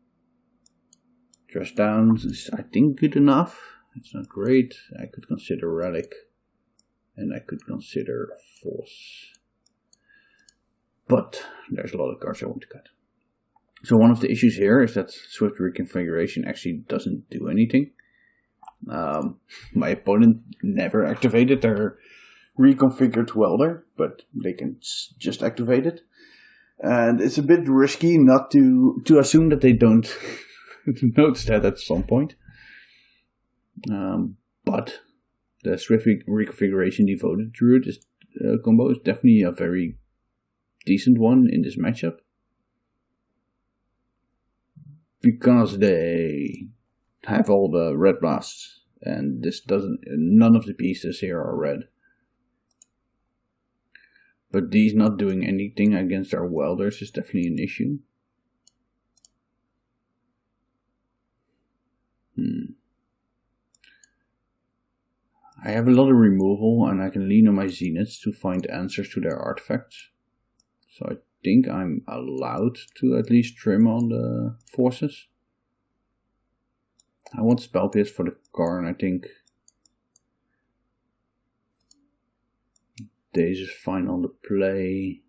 Dress down is, I think, good enough. It's not great. I could consider relic. And I could consider force. But there's a lot of cards I want to cut. So one of the issues here is that Swift Reconfiguration actually doesn't do anything. My opponent never activated their reconfigured welder, but they can just activate it. And it's a bit risky not to assume that they don't notice that at some point. But the Swift Reconfiguration Devoted Druid combo is definitely a very decent one in this matchup. Because they have all the red blasts, and this doesn't. None of the pieces here are red. But these not doing anything against our welders is definitely an issue. I have a lot of removal, and I can lean on my Zeniths to find answers to their artifacts. So I think I'm allowed to at least trim on the forces. I want Spell Pierce for the Karn, I think. Daze is fine on the play.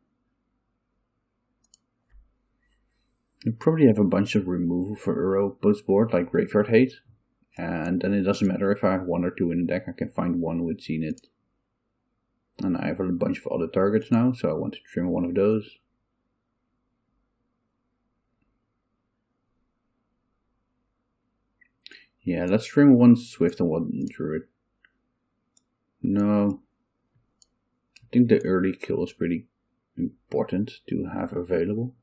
You probably have a bunch of removal for Uro post board, like Graveyard Hate. And then it doesn't matter if I have one or two in the deck, I can find one with Zenith. And I have a bunch of other targets now, so I want to trim one of those. Yeah, let's trim one Swift and one Druid. No. I think the early kill is pretty important to have available.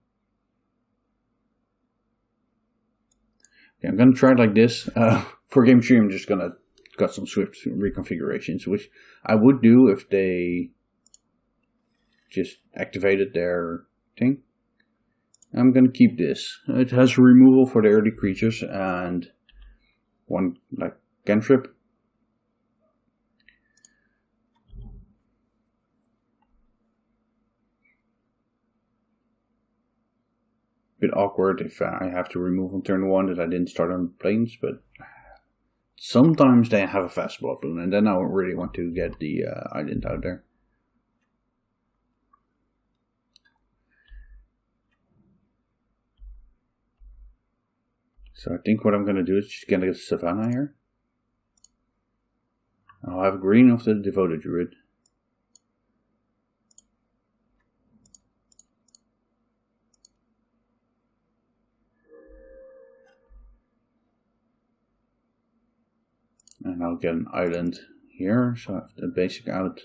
Okay, I'm gonna try it like this. For game 3 I'm just gonna cut some Swift reconfigurations, which I would do if they just activated their thing. I'm gonna keep this. It has removal for the early creatures and one like cantrip. Bit awkward if I have to remove on turn 1 that I didn't start on planes, but sometimes they have a fast block rune, and then I really want to get the island out there. So I think what I'm going to do is just get a Savannah here. I'll have green of the Devoted Druid. And I'll get an island here, so I have the basic out.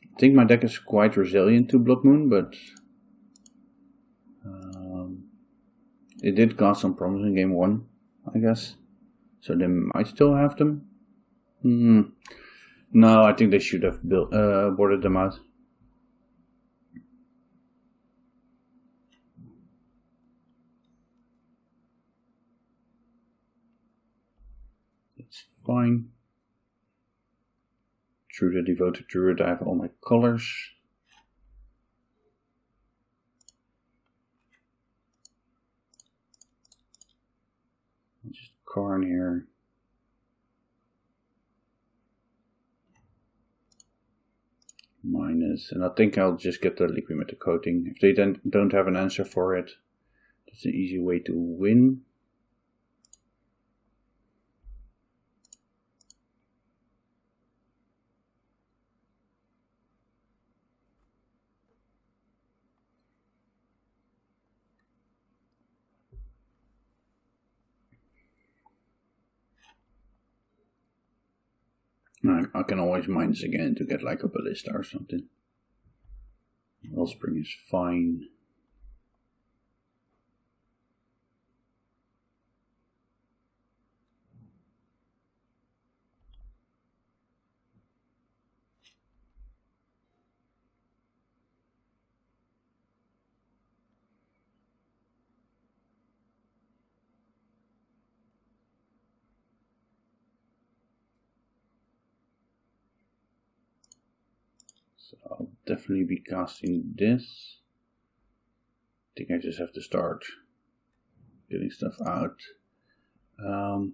I think my deck is quite resilient to Blood Moon, but it did cause some problems in game 1, I guess. So they might still have them. No, I think they should have boarded them out. It's fine. Through the Devoted Druid I have all my colors. Just Karn here. Minus, and I think I'll just get the Liquid Metal Coating. If they then don't have an answer for it, that's an easy way to win. I can always minus again to get like a Ballista or something. Wellspring is fine. So I'll definitely be casting this. I think I just have to start getting stuff out. I'll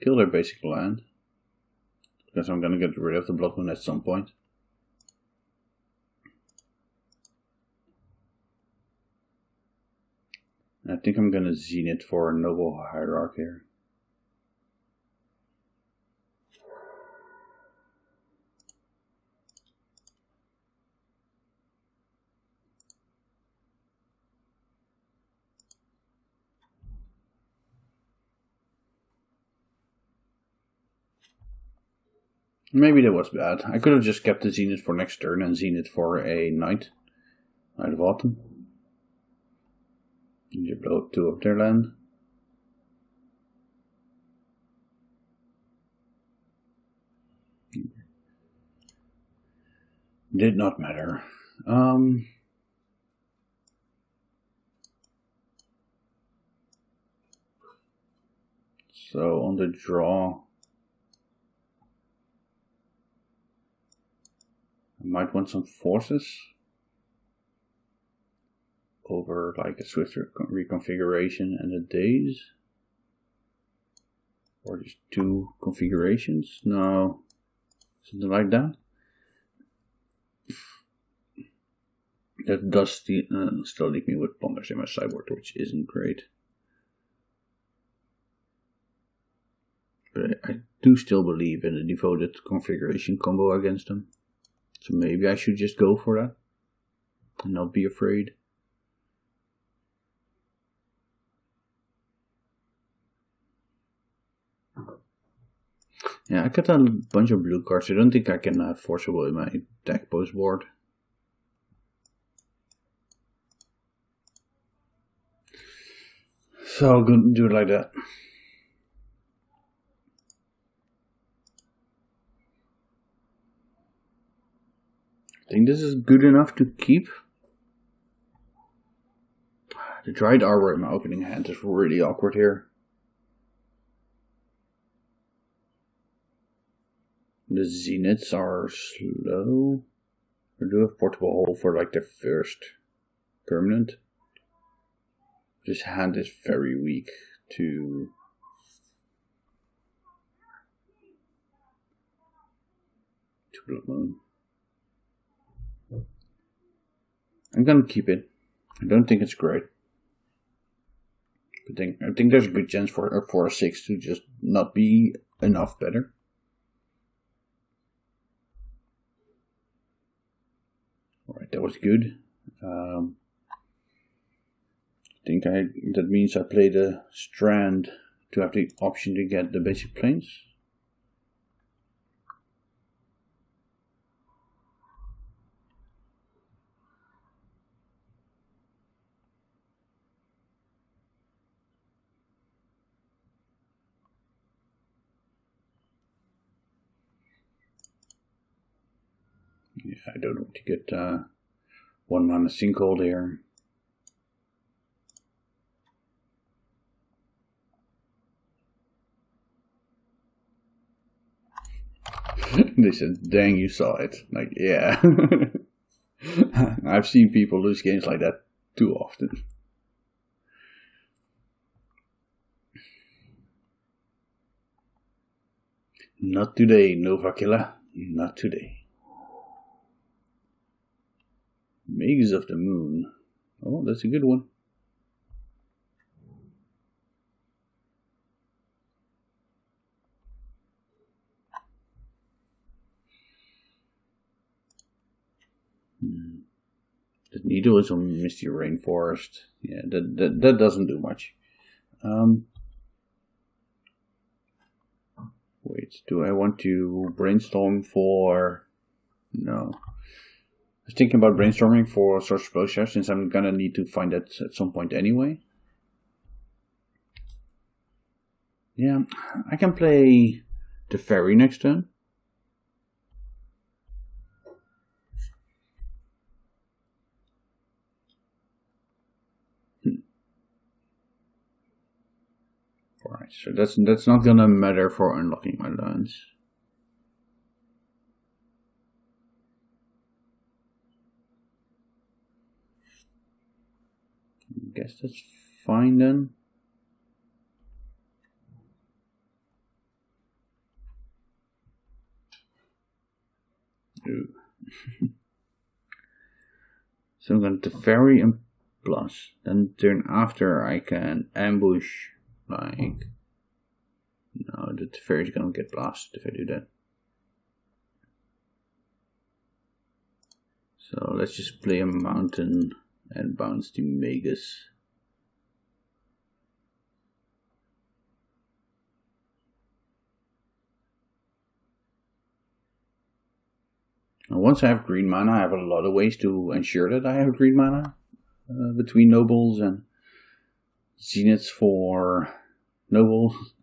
kill their basic land, because I'm gonna get rid of the Blood Moon at some point. I think I'm gonna Zenith for a Noble Hierarch here. Maybe that was bad. I could have just kept the Zenith for next turn and Zenith for a Knight of Autumn. You blow up 2 of their land. Did not matter. So on the draw, I might want some forces over like a swifter reconfiguration and a days, or just 2 configurations. No, something like that. That does still leave me with Ponders in my sideboard, which isn't great. But I do still believe in a devoted configuration combo against them. So maybe I should just go for that and not be afraid. Yeah, I got a bunch of blue cards. I don't think I can have Forcible in my deck post board. So I'll do it like that. I think this is good enough to keep. The Dried Arbor in my opening hand is really awkward here. The Zeniths are slow. I do have Portable Hole for like the first permanent. This hand is very weak to Blood Moon. I'm gonna keep it. I don't think it's great. But I think there's a good chance for a 6 to just not be enough better. Alright, that was good. I think that means I play the Strand to have the option to get the basic planes. Yeah, I don't want to get 1 mana Sinkhole here. They said, dang, you saw it. Like, yeah. I've seen people lose games like that too often. Not today, Nova Killer. Not today. Mages of the Moon. Oh, that's a good one. The Needle is on Misty Rainforest. Yeah, that doesn't do much. Wait, do I want to brainstorm for... No. I was thinking about brainstorming for Source Exposure, since I'm gonna need to find that at some point anyway. Yeah, I can play the Fairy next turn. Alright, so that's not gonna matter for unlocking my lands. guess that's fine then. Ooh. So I'm going to ferry and plus. Then turn after I can ambush, like, no, the ferry is going to get blasted if I do that. So let's just play a mountain and bounce the Magus. And once I have green mana, I have a lot of ways to ensure that I have green mana. Between nobles and zeniths for nobles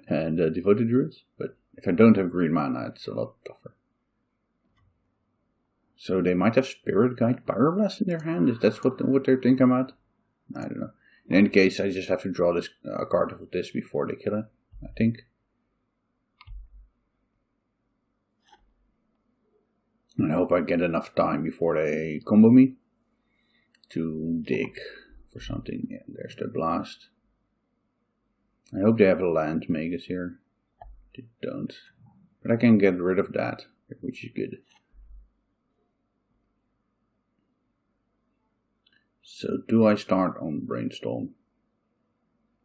and devoted druids. But if I don't have green mana, it's a lot tougher. So they might have Spirit Guide Pyroblast in their hand. Is that what they're thinking about? I don't know. In any case, I just have to draw this card of this before they kill it, I think. And I hope I get enough time before they combo me to dig for something. Yeah, there's the blast. I hope they have a land Magus here. They don't. But I can get rid of that, which is good. So do I start on Brainstorm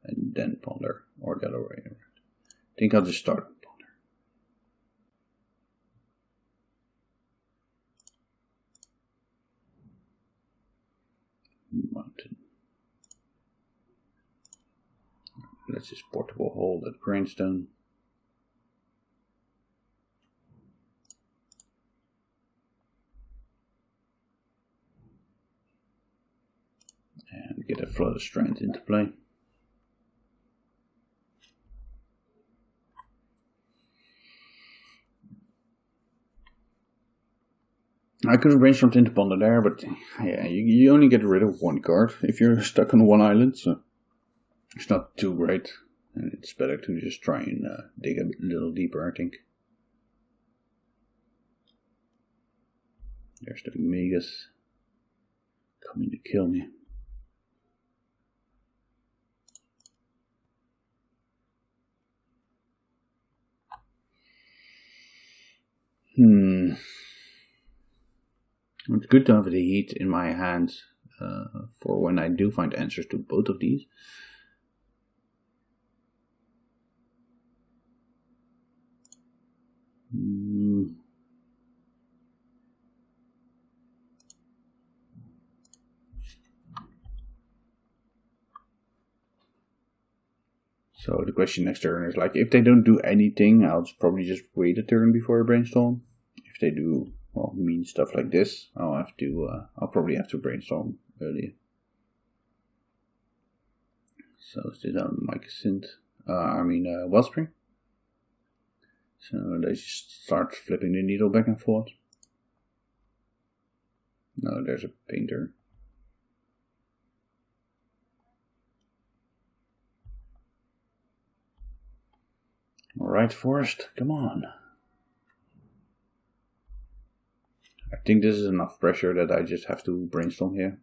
and then Ponder, or the other way around? I think I'll just start on Ponder. Mountain. Let's just portable hold that Grainstone. And get a Flood of Strength into play. I could have brainstormed into Ponder there, but yeah, you only get rid of one card if you're stuck on one island, so it's not too great. And it's better to just try and dig a little deeper, I think. There's the Magus coming to kill me. It's good to have the heat in my hands for when I do find answers to both of these. So the question next turn is like, if they don't do anything, I'll probably just wait a turn before I brainstorm. If they do, well, mean stuff like this, I'll probably have to brainstorm earlier. So is this on Mycosynth? Wellspring. So they just start flipping the needle back and forth. No, there's a painter. Alright, Forest, come on. I think this is enough pressure that I just have to brainstorm here.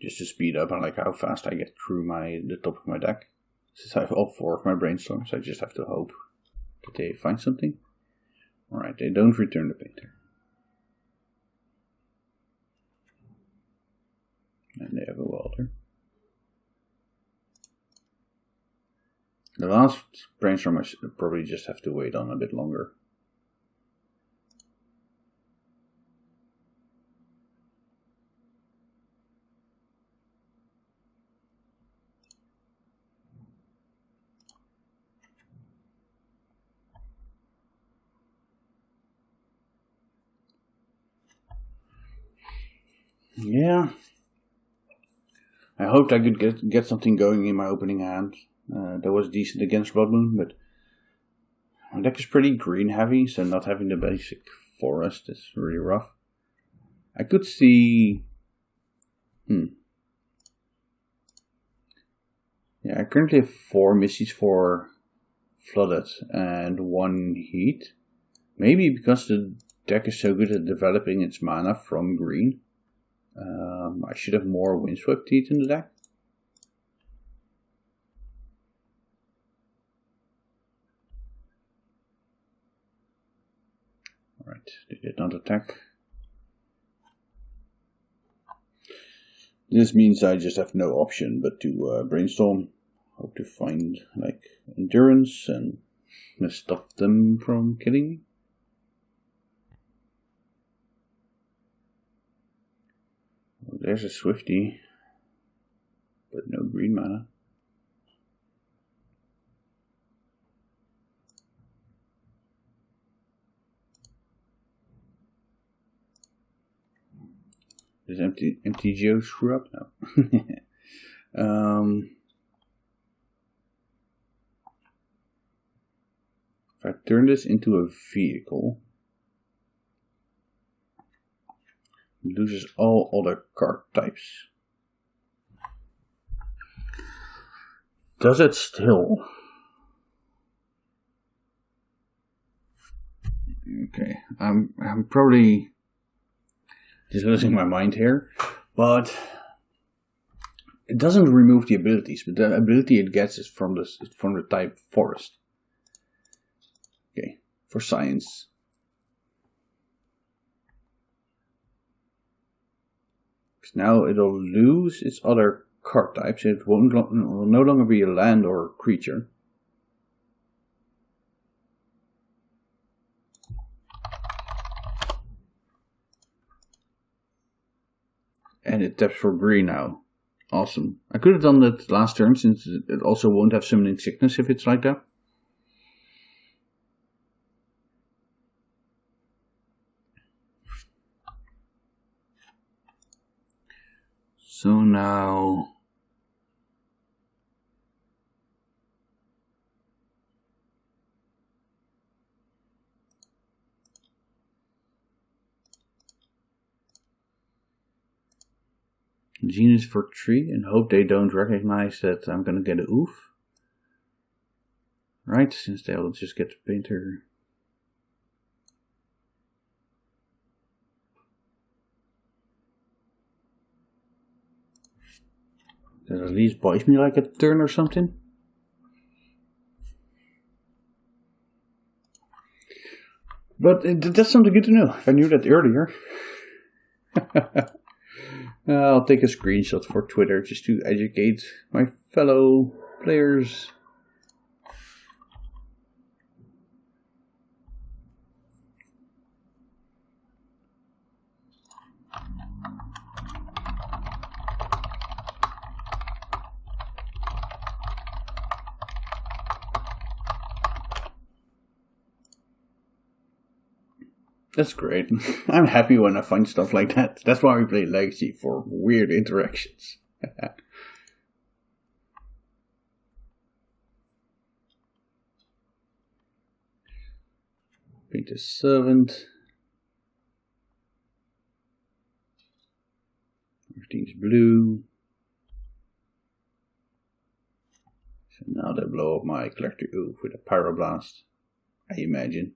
Just to speed up on like how fast I get through the top of my deck. Since I have all 4 of my brainstorms, I just have to hope that they find something. Alright, they don't return the painter. And they have a welder. The last brainstorm I should probably just have to wait on a bit longer. Yeah, I hoped I could get something going in my opening hand. That was decent against Blood Moon, but My deck is pretty green heavy, so not having the basic forest is really rough. I could see... Yeah, I currently have 4 missies for flooded and 1 heat. Maybe because the deck is so good at developing its mana from green. I should have more windswept heat in the deck. Alright, they did not attack. This means I just have no option but to brainstorm. Hope to find like endurance and stop them from killing me. Well, there's a Swifty, but no green mana. Is MTGO screw up now? If I turn this into a vehicle, it loses all other card types. Does it still? Okay, I'm probably just losing my mind here, but it doesn't remove the abilities, but the ability it gets is from the type forest. Okay, for science. Now it'll lose its other card types. It will no longer be a land or a creature. And it taps for green now. Awesome. I could have done that last turn since it also won't have summoning sickness if it's like that. So now... Genius for 3 and hope they don't recognize that I'm gonna get a oof. Right, since they'll just get the painter. That at least buys me like a turn or something. But that's something good to know. If I knew that earlier. I'll take a screenshot for Twitter just to educate my fellow players. That's great. I'm happy when I find stuff like that. That's why we play Legacy, for weird interactions. Paint a servant. Everything's blue. So now they blow up my collector oof with a pyroblast, I imagine.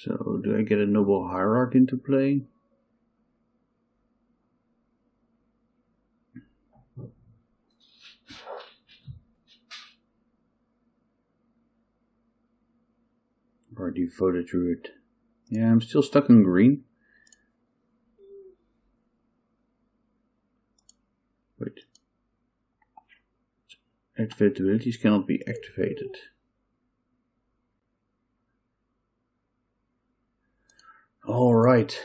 So, do I get a Noble Hierarch into play? Or Devoted Druid? Yeah, I'm still stuck in green. Wait. Activated abilities cannot be activated. All right.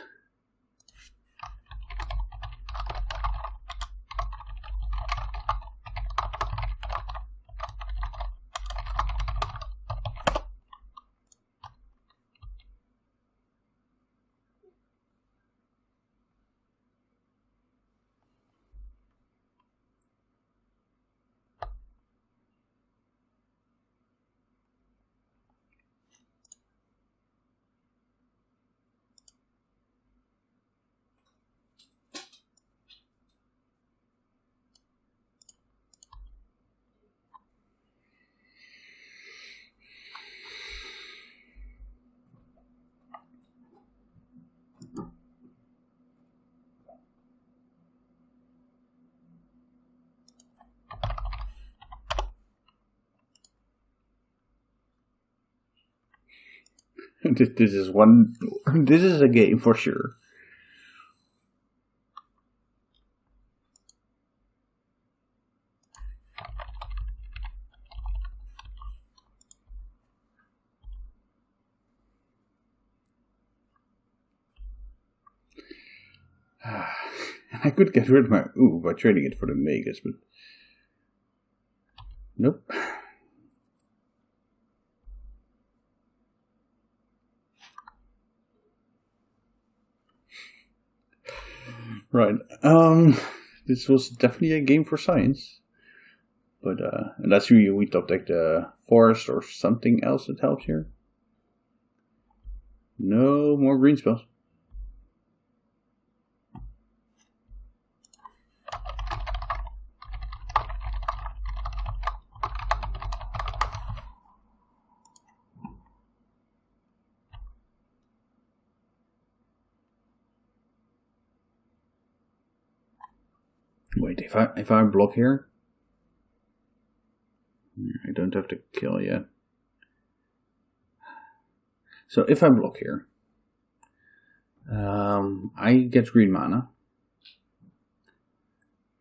This is one. This is a game for sure. I could get rid of my ooh by trading it for the Megas, but nope. Right. This was definitely a game for science. But unless we top deck the forest or something else that helps here. No more green spells. Wait, if I block here, I don't have to kill yet. So if I block here, I get green mana.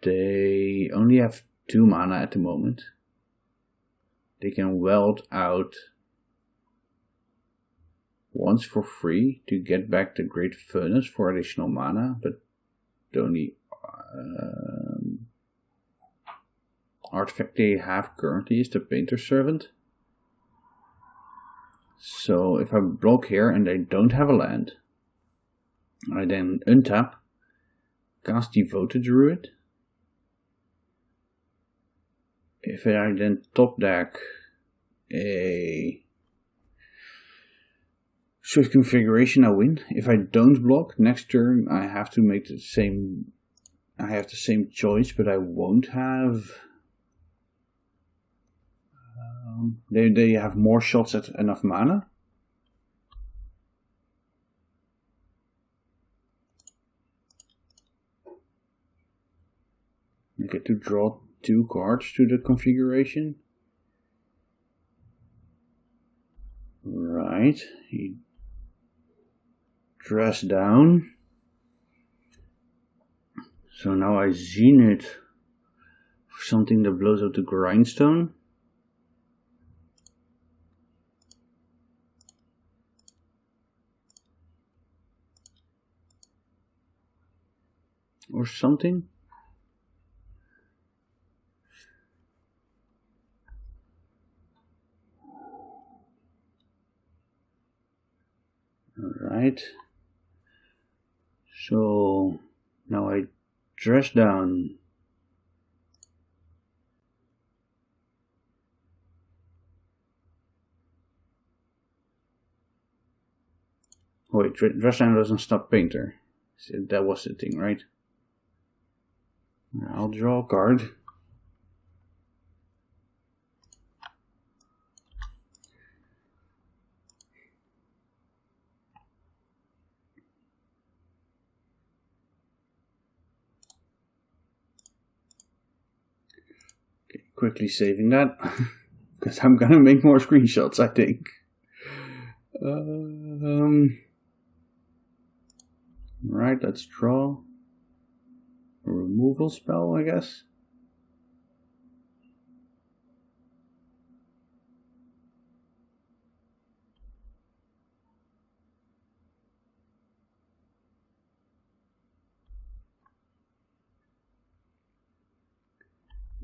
They only have 2 mana at the moment. They can weld out once for free to get back the Great Furnace for additional mana, but the only artifact they have currently is the Painter's Servant. So if I block here and I don't have a land, I then untap, cast Devoted Druid. If I then top deck a Swift Configuration, I win. If I don't block, next turn I have to make the same. I have the same choice, but I won't have. They have more shots at enough mana. I get to draw 2 cards to the configuration. Right. He dress down. So now I Zenith for something that blows up the grindstone. Or something. Alright. So now I dress down. Wait, dress down doesn't stop Painter. So that was the thing, right? I'll draw a card. Okay, quickly saving that because I'm gonna make more screenshots, I think. Right, let's draw a removal spell, I guess.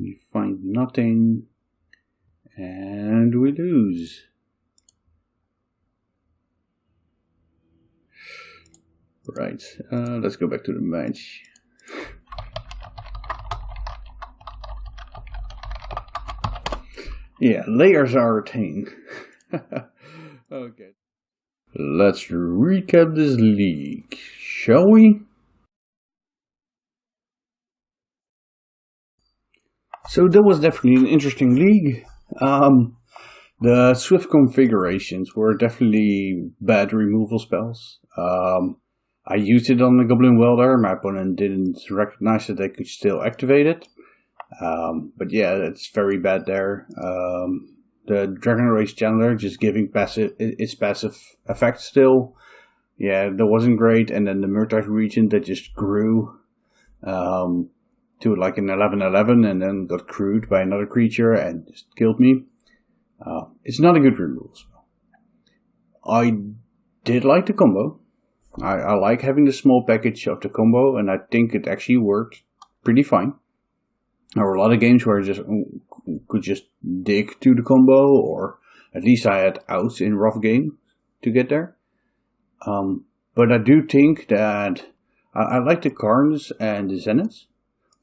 We find nothing. And we lose. Right, let's go back to the match. Yeah, layers are a thing. Okay. Let's recap this league, shall we? So that was definitely an interesting league. The swift configurations were definitely bad removal spells. I used it on the Goblin Welder. My opponent didn't recognize that they could still activate it. But yeah, it's very bad there. The Dragon Race Chandler just giving its passive effect still. Yeah, that wasn't great. And then the Murktide Regent that just grew to like an 11/11 and then got crewed by another creature and just killed me. It's not a good removal spell. I did like the combo. I like having the small package of the combo, and I think it actually worked pretty fine. There were a lot of games where I just could just dig to the combo, or at least I had outs in rough game to get there. But I do think that I like the Karns and the Zeniths,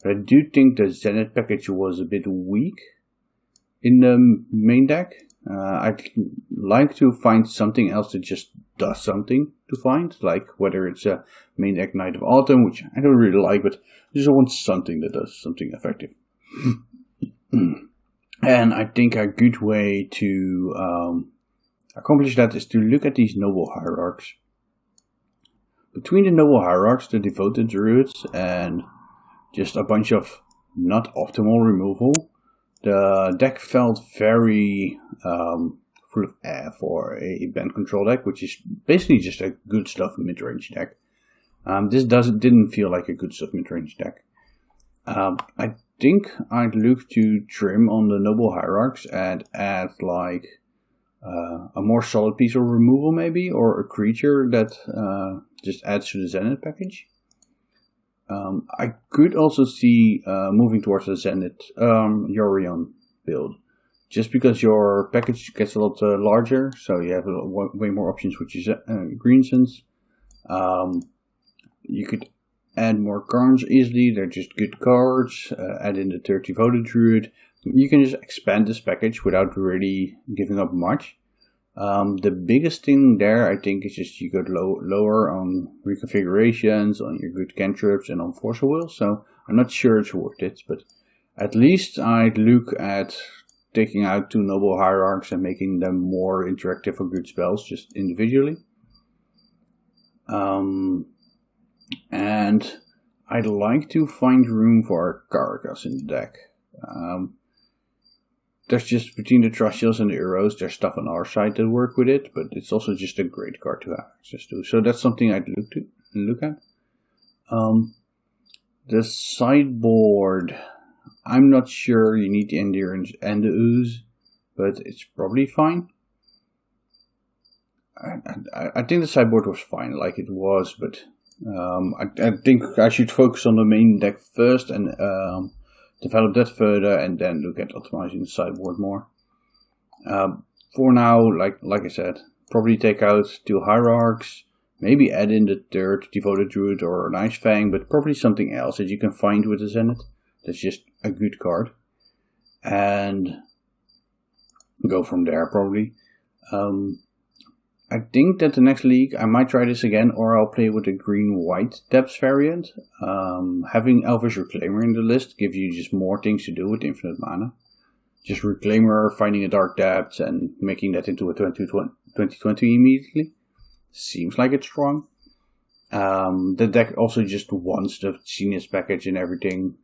but I do think the Zenith package was a bit weak in the main deck. I'd like to find something else that just does something to find, like whether it's a main deck Knight of Autumn, which I don't really like, but I just want something that does something effective. And I think a good way to accomplish that is to look at these noble hierarchs. Between the noble hierarchs, the devoted druids, and just a bunch of not optimal removal, the deck felt very full of air for a Bant control deck, which is basically just a good stuff mid-range deck. This didn't feel like a good stuff mid-range deck. I think I'd look to trim on the noble hierarchs and add like a more solid piece of removal maybe, or a creature that just adds to the Zenith package. I could also see moving towards a Zenith Yorion build, just because your package gets a lot larger, so you have way more options with your Greensons. You could add more Karns easily, they're just good cards. Add in the 30 voted druid. You can just expand this package without really giving up much. The biggest thing there, I think, is just you go lower on reconfigurations, on your good cantrips, and on Force of Will. So I'm not sure it's worth it, but at least I'd look at taking out 2 noble hierarchs and making them more interactive for good spells, just individually. And I'd like to find room for Caragas in the deck. There's just, between the Trust Shields and the Arrows, there's stuff on our side that work with it, but it's also just a great card to have access to. So that's something I'd look at. The sideboard, I'm not sure you need the Endurance and the Ooze, but it's probably fine. I think the sideboard was fine like it was, but I think I should focus on the main deck first and develop that further, and then look at optimizing the sideboard more. For now, like I said, probably take out 2 hierarchs, maybe add in the 3rd devoted druid or an Ice Fang, but probably something else that you can find with the Zenith that's just a good card, and go from there probably. I think that the next league I might try this again, or I'll play with the green-white depths variant. Having Elvish Reclaimer in the list gives you just more things to do with infinite mana. Just Reclaimer, finding a dark depth, and making that into a 2020 immediately. Seems like it's strong. The deck also just wants the Genius package and everything,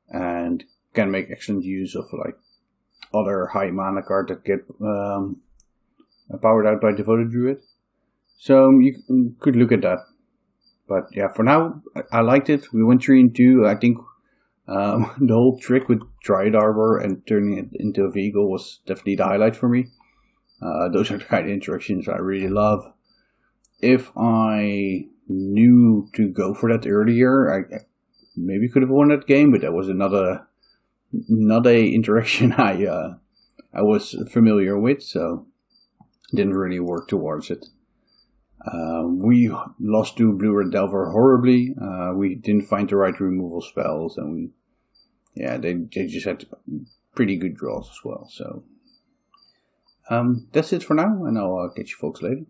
and can make excellent use of like other high mana cards that get powered out by Devoted Druid. So you could look at that. But yeah, for now, I liked it. We went 3-2. I think the whole trick with Dryad Arbor and turning it into a vehicle was definitely the highlight for me. Those are the kind of interactions I really love. If I knew to go for that earlier, I maybe could have won that game, but that was another not a interaction I was familiar with, so didn't really work towards it. We lost to Blue Red Delver horribly. We didn't find the right removal spells, and they just had pretty good draws as well. So that's it for now, and I'll catch you folks later.